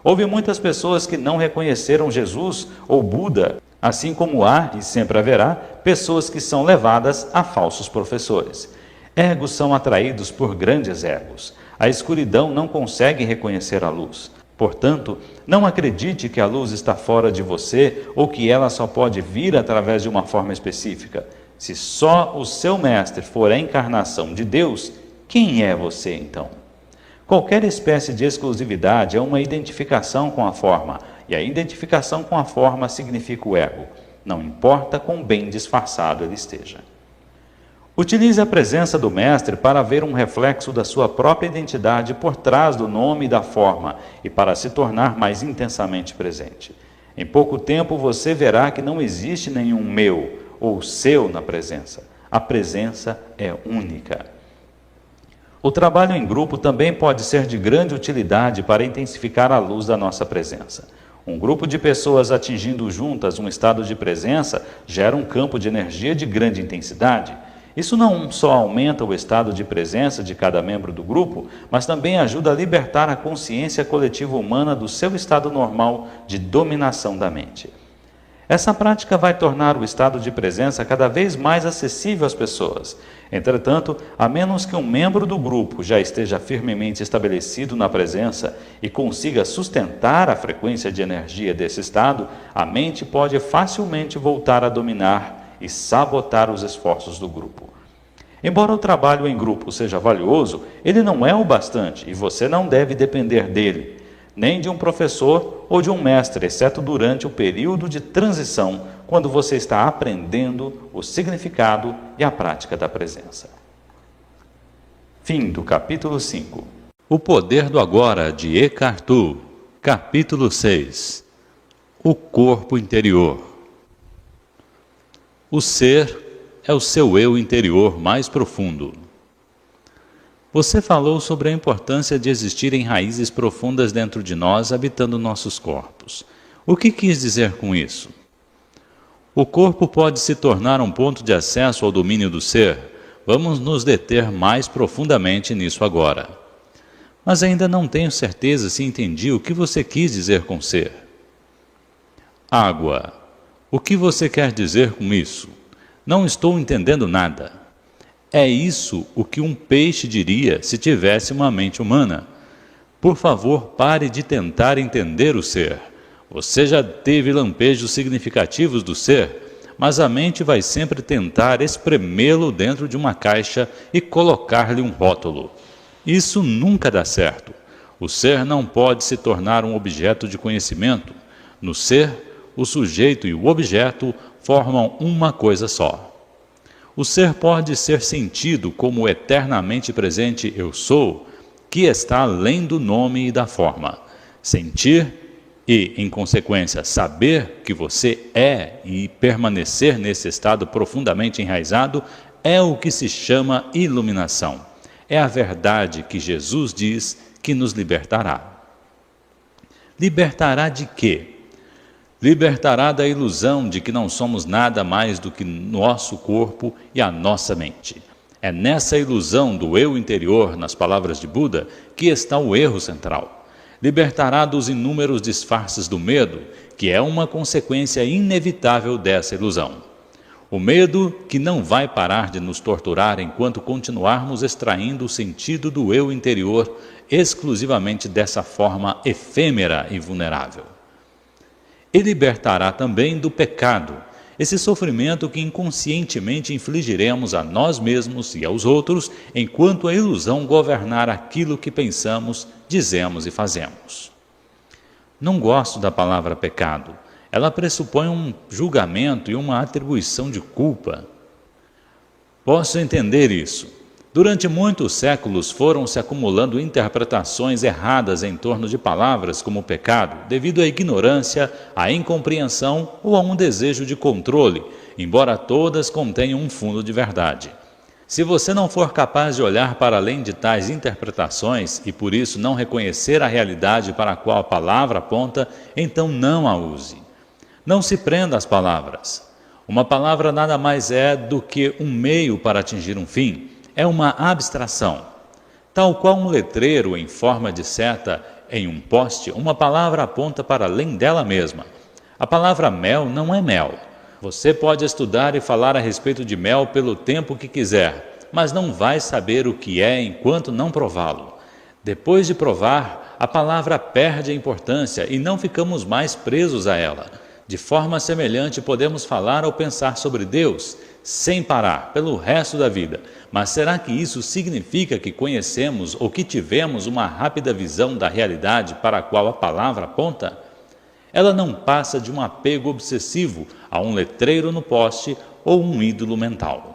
Houve muitas pessoas que não reconheceram Jesus ou Buda, assim como há e sempre haverá pessoas que são levadas a falsos professores. Egos são atraídos por grandes egos. A escuridão não consegue reconhecer a luz. Portanto, não acredite que a luz está fora de você ou que ela só pode vir através de uma forma específica. Se só o seu mestre for a encarnação de Deus, quem é você então? Qualquer espécie de exclusividade é uma identificação com a forma, e a identificação com a forma significa o ego, não importa quão bem disfarçado ele esteja. Utilize a presença do mestre para ver um reflexo da sua própria identidade por trás do nome e da forma, e para se tornar mais intensamente presente. Em pouco tempo você verá que não existe nenhum meu ou seu na presença. A presença é única. O trabalho em grupo também pode ser de grande utilidade para intensificar a luz da nossa presença. Um grupo de pessoas atingindo juntas um estado de presença gera um campo de energia de grande intensidade. Isso não só aumenta o estado de presença de cada membro do grupo, mas também ajuda a libertar a consciência coletiva humana do seu estado normal de dominação da mente. Essa prática vai tornar o estado de presença cada vez mais acessível às pessoas. Entretanto, a menos que um membro do grupo já esteja firmemente estabelecido na presença e consiga sustentar a frequência de energia desse estado, a mente pode facilmente voltar a dominar e sabotar os esforços do grupo. Embora o trabalho em grupo seja valioso, ele não é o bastante e você não deve depender dele, nem de um professor ou de um mestre, exceto durante o período de transição, quando você está aprendendo o significado e a prática da presença. Fim do capítulo 5. O Poder do Agora, de Eckhart Tolle, capítulo 6. O corpo interior. O ser é o seu eu interior mais profundo. Você falou sobre a importância de existirem raízes profundas dentro de nós, habitando nossos corpos. O que quis dizer com isso? O corpo pode se tornar um ponto de acesso ao domínio do ser. Vamos nos deter mais profundamente nisso agora. Mas ainda não tenho certeza se entendi o que você quis dizer com ser. Água. O que você quer dizer com isso? Não estou entendendo nada. É isso o que um peixe diria se tivesse uma mente humana. Por favor, pare de tentar entender o ser. Você já teve lampejos significativos do ser, mas a mente vai sempre tentar espremê-lo dentro de uma caixa e colocar-lhe um rótulo. Isso nunca dá certo. O ser não pode se tornar um objeto de conhecimento. No ser, o sujeito e o objeto formam uma coisa só. O ser pode ser sentido como o eternamente presente eu sou, que está além do nome e da forma. Sentir e, em consequência, saber que você é e permanecer nesse estado profundamente enraizado é o que se chama iluminação. É a verdade que Jesus diz que nos libertará. Libertará de quê? Libertará da ilusão de que não somos nada mais do que nosso corpo e a nossa mente. É nessa ilusão do eu interior, nas palavras de Buda, que está o erro central. Libertará dos inúmeros disfarces do medo, que é uma consequência inevitável dessa ilusão. O medo que não vai parar de nos torturar enquanto continuarmos extraindo o sentido do eu interior exclusivamente dessa forma efêmera e vulnerável. E libertará também do pecado, esse sofrimento que inconscientemente infligiremos a nós mesmos e aos outros enquanto a ilusão governar aquilo que pensamos, dizemos e fazemos. Não gosto da palavra pecado. Ela pressupõe um julgamento e uma atribuição de culpa. Posso entender isso. Durante muitos séculos foram se acumulando interpretações erradas em torno de palavras como pecado, devido à ignorância, à incompreensão ou a um desejo de controle, embora todas contenham um fundo de verdade. Se você não for capaz de olhar para além de tais interpretações e por isso não reconhecer a realidade para a qual a palavra aponta, então não a use. Não se prenda às palavras. Uma palavra nada mais é do que um meio para atingir um fim. É uma abstração. Tal qual um letreiro em forma de seta em um poste, uma palavra aponta para além dela mesma. A palavra mel não é mel. Você pode estudar e falar a respeito de mel pelo tempo que quiser, mas não vai saber o que é enquanto não prová-lo. Depois de provar, a palavra perde a importância e não ficamos mais presos a ela. De forma semelhante, podemos falar ou pensar sobre Deus sem parar pelo resto da vida. Mas será que isso significa que conhecemos ou que tivemos uma rápida visão da realidade para a qual a palavra aponta? Ela não passa de um apego obsessivo a um letreiro no poste ou um ídolo mental.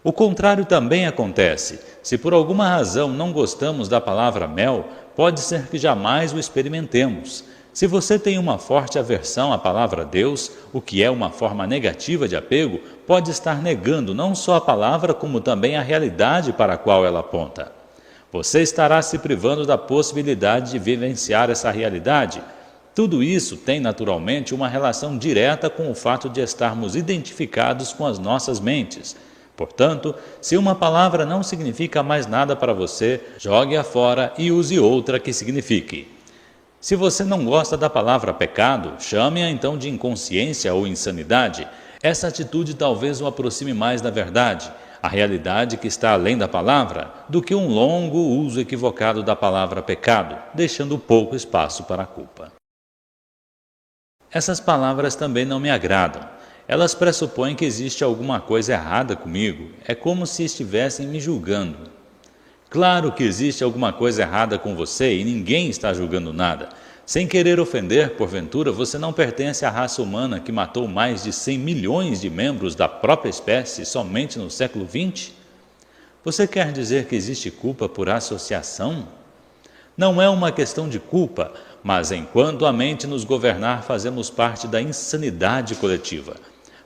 O contrário também acontece. Se por alguma razão não gostamos da palavra mel, pode ser que jamais o experimentemos. Se você tem uma forte aversão à palavra Deus, o que é uma forma negativa de apego, pode estar negando não só a palavra, como também a realidade para a qual ela aponta. Você estará se privando da possibilidade de vivenciar essa realidade. Tudo isso tem naturalmente uma relação direta com o fato de estarmos identificados com as nossas mentes. Portanto, se uma palavra não significa mais nada para você, jogue-a fora e use outra que signifique. Se você não gosta da palavra pecado, chame-a então de inconsciência ou insanidade. Essa atitude talvez o aproxime mais da verdade, a realidade que está além da palavra, do que um longo uso equivocado da palavra pecado, deixando pouco espaço para a culpa. Essas palavras também não me agradam. Elas pressupõem que existe alguma coisa errada comigo. É como se estivessem me julgando. Claro que existe alguma coisa errada com você e ninguém está julgando nada. Sem querer ofender, porventura, você não pertence à raça humana que matou mais de 100 milhões de membros da própria espécie somente no século XX? Você quer dizer que existe culpa por associação? Não é uma questão de culpa, mas enquanto a mente nos governar, fazemos parte da insanidade coletiva.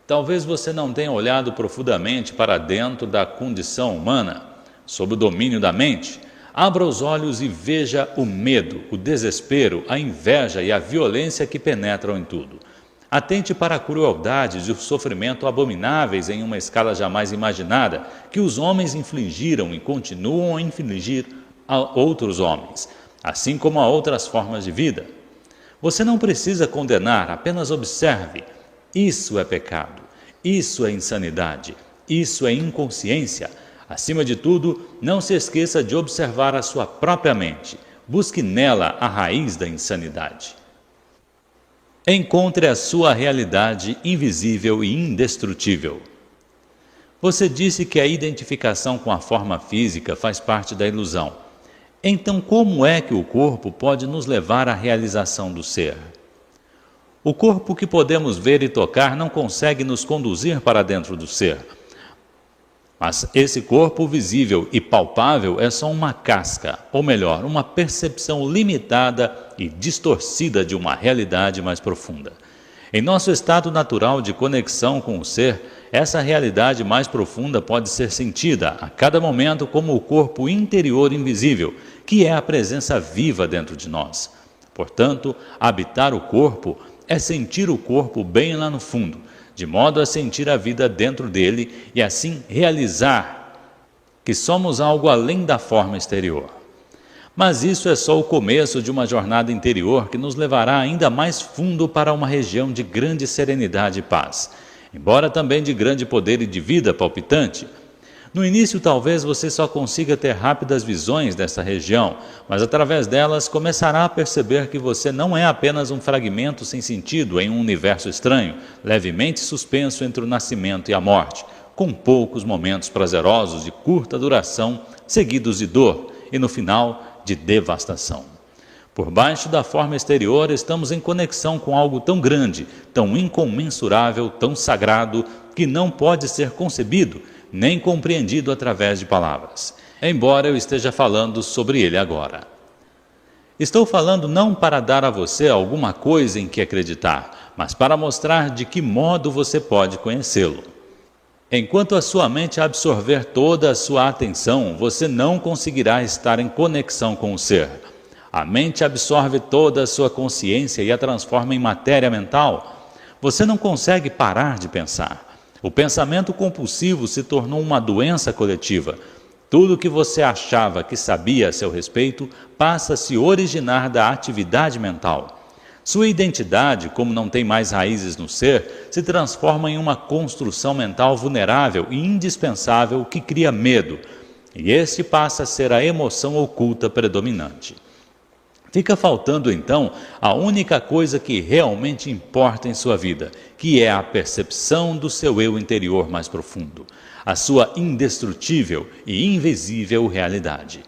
Talvez você não tenha olhado profundamente para dentro da condição humana, sob o domínio da mente. Abra os olhos e veja o medo, o desespero, a inveja e a violência que penetram em tudo. Atente para a crueldade e o sofrimento abomináveis em uma escala jamais imaginada que os homens infligiram e continuam a infligir a outros homens, assim como a outras formas de vida. Você não precisa condenar, apenas observe. Isso é pecado, isso é insanidade, isso é inconsciência. Acima de tudo, não se esqueça de observar a sua própria mente. Busque nela a raiz da insanidade. Encontre a sua realidade invisível e indestrutível. Você disse que a identificação com a forma física faz parte da ilusão. Então, como é que o corpo pode nos levar à realização do ser? O corpo que podemos ver e tocar não consegue nos conduzir para dentro do ser. Mas esse corpo visível e palpável é só uma casca, ou melhor, uma percepção limitada e distorcida de uma realidade mais profunda. Em nosso estado natural de conexão com o ser, essa realidade mais profunda pode ser sentida a cada momento como o corpo interior invisível, que é a presença viva dentro de nós. Portanto, habitar o corpo é sentir o corpo bem lá no fundo, de modo a sentir a vida dentro dele e assim realizar que somos algo além da forma exterior. Mas isso é só o começo de uma jornada interior que nos levará ainda mais fundo para uma região de grande serenidade e paz, embora também de grande poder e de vida palpitante. No início, talvez você só consiga ter rápidas visões dessa região, mas através delas começará a perceber que você não é apenas um fragmento sem sentido em um universo estranho, levemente suspenso entre o nascimento e a morte, com poucos momentos prazerosos de curta duração, seguidos de dor e, no final, de devastação. Por baixo da forma exterior, estamos em conexão com algo tão grande, tão incomensurável, tão sagrado, que não pode ser concebido nem compreendido através de palavras, embora eu esteja falando sobre ele agora. Estou falando não para dar a você alguma coisa em que acreditar, mas para mostrar de que modo você pode conhecê-lo. Enquanto a sua mente absorver toda a sua atenção, você não conseguirá estar em conexão com o ser. A mente absorve toda a sua consciência e a transforma em matéria mental. Você não consegue parar de pensar. O pensamento compulsivo se tornou uma doença coletiva. Tudo o que você achava que sabia a seu respeito passa a se originar da atividade mental. Sua identidade, como não tem mais raízes no ser, se transforma em uma construção mental vulnerável e indispensável que cria medo, e este passa a ser a emoção oculta predominante. Fica faltando, então, a única coisa que realmente importa em sua vida, que é a percepção do seu eu interior mais profundo, a sua indestrutível e invisível realidade.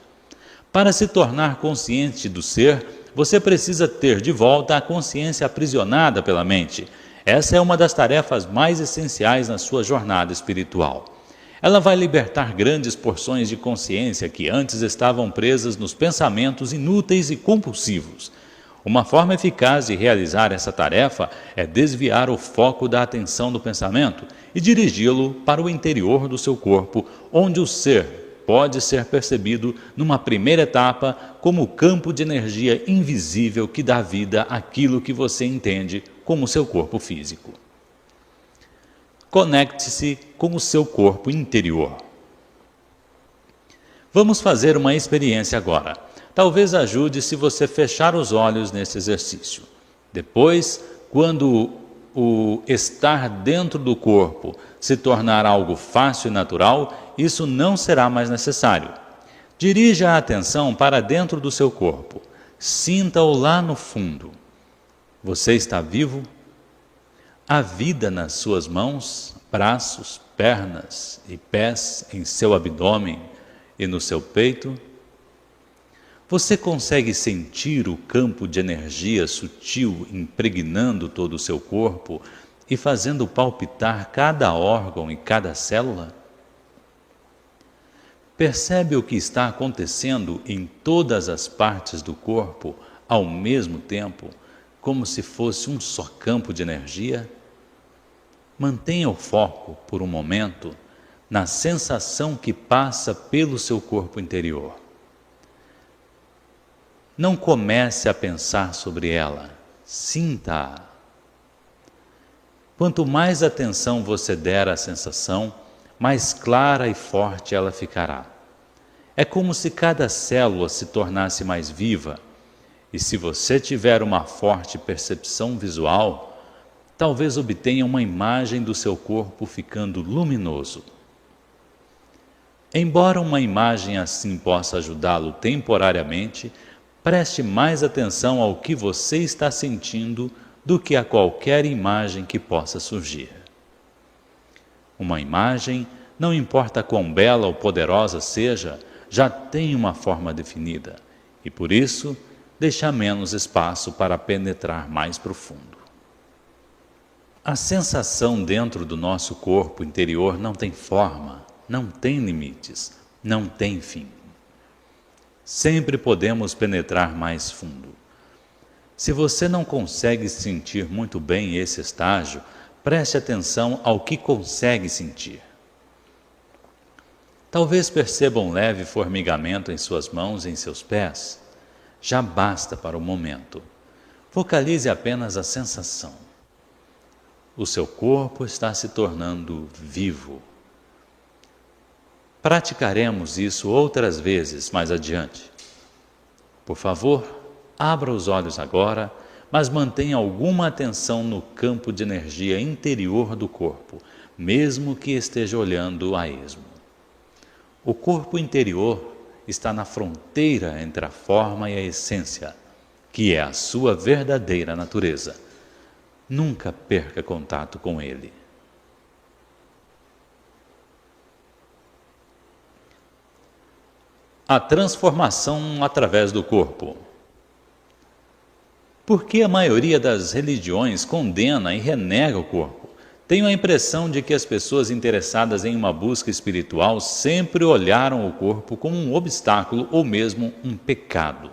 Para se tornar consciente do ser, você precisa ter de volta a consciência aprisionada pela mente. Essa é uma das tarefas mais essenciais na sua jornada espiritual. Ela vai libertar grandes porções de consciência que antes estavam presas nos pensamentos inúteis e compulsivos. Uma forma eficaz de realizar essa tarefa é desviar o foco da atenção do pensamento e dirigi-lo para o interior do seu corpo, onde o ser pode ser percebido numa primeira etapa como o campo de energia invisível que dá vida àquilo que você entende como seu corpo físico. Conecte-se com o seu corpo interior. Vamos fazer uma experiência agora. Talvez ajude se você fechar os olhos nesse exercício. Depois, quando o estar dentro do corpo se tornar algo fácil e natural, isso não será mais necessário. Dirija a atenção para dentro do seu corpo. Sinta-o lá no fundo. Você está vivo? Há vida nas suas mãos, braços, pernas e pés, em seu abdômen e no seu peito? Você consegue sentir o campo de energia sutil impregnando todo o seu corpo e fazendo palpitar cada órgão e cada célula? Percebe o que está acontecendo em todas as partes do corpo ao mesmo tempo, como se fosse um só campo de energia? Mantenha o foco, por um momento, na sensação que passa pelo seu corpo interior. Não comece a pensar sobre ela, sinta-a. Quanto mais atenção você der à sensação, mais clara e forte ela ficará. É como se cada célula se tornasse mais viva, e se você tiver uma forte percepção visual, talvez obtenha uma imagem do seu corpo ficando luminoso. Embora uma imagem assim possa ajudá-lo temporariamente, preste mais atenção ao que você está sentindo do que a qualquer imagem que possa surgir. Uma imagem, não importa quão bela ou poderosa seja, já tem uma forma definida e, por isso, deixa menos espaço para penetrar mais profundo. A sensação dentro do nosso corpo interior não tem forma, não tem limites, não tem fim. Sempre podemos penetrar mais fundo. Se você não consegue sentir muito bem esse estágio, preste atenção ao que consegue sentir. Talvez perceba um leve formigamento em suas mãos e em seus pés. Já basta para o momento. Focalize apenas a sensação. O seu corpo está se tornando vivo. Praticaremos isso outras vezes mais adiante. Por favor, abra os olhos agora, mas mantenha alguma atenção no campo de energia interior do corpo, mesmo que esteja olhando a esmo. O corpo interior está na fronteira entre a forma e a essência, que é a sua verdadeira natureza. Nunca perca contato com ele. A transformação através do corpo. Por que a maioria das religiões condena e renega o corpo? Tenho a impressão de que as pessoas interessadas em uma busca espiritual sempre olharam o corpo como um obstáculo ou mesmo um pecado.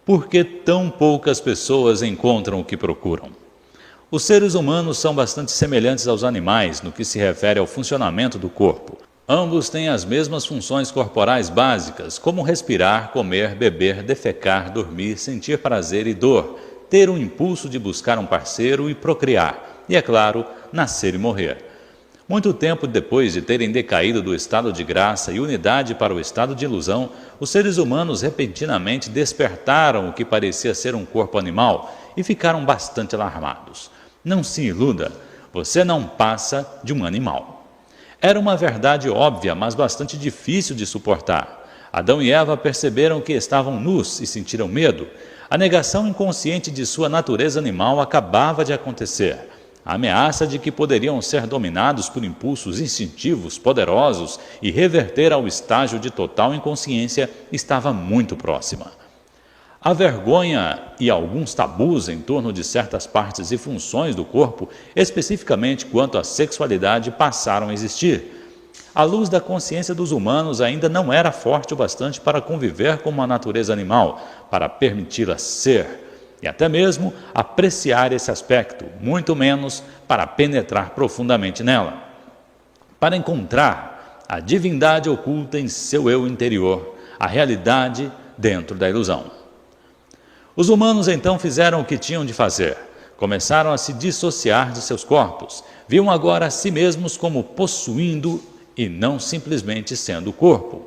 Por que tão poucas pessoas encontram o que procuram? Os seres humanos são bastante semelhantes aos animais no que se refere ao funcionamento do corpo. Ambos têm as mesmas funções corporais básicas, como respirar, comer, beber, defecar, dormir, sentir prazer e dor, ter o impulso de buscar um parceiro e procriar, e, é claro, nascer e morrer. Muito tempo depois de terem decaído do estado de graça e unidade para o estado de ilusão, os seres humanos repentinamente despertaram o que parecia ser um corpo animal e ficaram bastante alarmados. Não se iluda, você não passa de um animal. Era uma verdade óbvia, mas bastante difícil de suportar. Adão e Eva perceberam que estavam nus e sentiram medo. A negação inconsciente de sua natureza animal acabava de acontecer. A ameaça de que poderiam ser dominados por impulsos instintivos poderosos e reverter ao estágio de total inconsciência estava muito próxima. A vergonha e alguns tabus em torno de certas partes e funções do corpo, especificamente quanto à sexualidade, passaram a existir. A luz da consciência dos humanos ainda não era forte o bastante para conviver com uma natureza animal, para permiti-la ser, e até mesmo apreciar esse aspecto, muito menos para penetrar profundamente nela. Para encontrar a divindade oculta em seu eu interior, a realidade dentro da ilusão. Os humanos então fizeram o que tinham de fazer. Começaram a se dissociar de seus corpos. Viam agora a si mesmos como possuindo e não simplesmente sendo o corpo.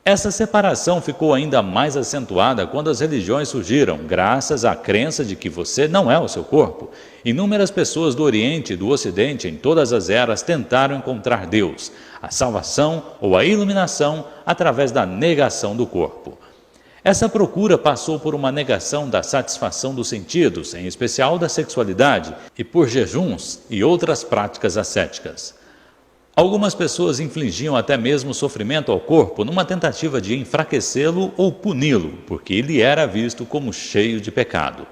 Essa separação ficou ainda mais acentuada quando as religiões surgiram, graças à crença de que você não é o seu corpo. Inúmeras pessoas do Oriente e do Ocidente, em todas as eras, tentaram encontrar Deus, a salvação ou a iluminação através da negação do corpo. Essa procura passou por uma negação da satisfação dos sentidos, em especial da sexualidade, e por jejuns e outras práticas ascéticas. Algumas pessoas infligiam até mesmo sofrimento ao corpo numa tentativa de enfraquecê-lo ou puni-lo, porque ele era visto como cheio de pecado.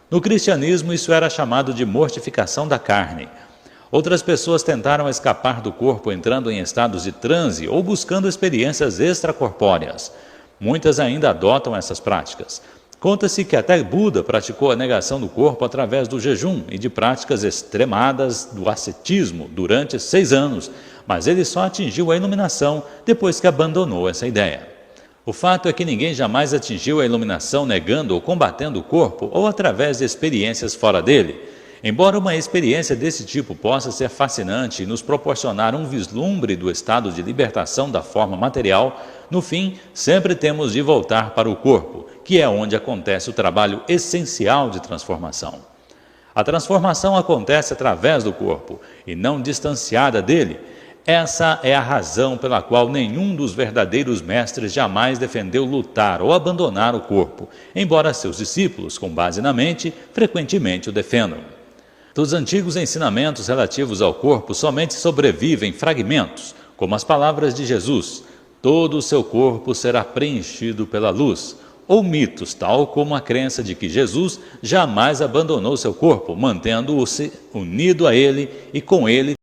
No cristianismo, isso era chamado de mortificação da carne. Outras pessoas tentaram escapar do corpo entrando em estados de transe ou buscando experiências extracorpóreas. Muitas ainda adotam essas práticas. Conta-se que até Buda praticou a negação do corpo através do jejum e de práticas extremadas do ascetismo durante 6 anos, mas ele só atingiu a iluminação depois que abandonou essa ideia. O fato é que ninguém jamais atingiu a iluminação negando ou combatendo o corpo ou através de experiências fora dele. Embora uma experiência desse tipo possa ser fascinante e nos proporcionar um vislumbre do estado de libertação da forma material, no fim, sempre temos de voltar para o corpo, que é onde acontece o trabalho essencial de transformação. A transformação acontece através do corpo e não distanciada dele. Essa é a razão pela qual nenhum dos verdadeiros mestres jamais defendeu lutar ou abandonar o corpo, embora seus discípulos, com base na mente, frequentemente o defendam. Dos antigos ensinamentos relativos ao corpo somente sobrevivem fragmentos, como as palavras de Jesus: todo o seu corpo será preenchido pela luz, ou mitos, tal como a crença de que Jesus jamais abandonou seu corpo, mantendo-se unido a ele e com ele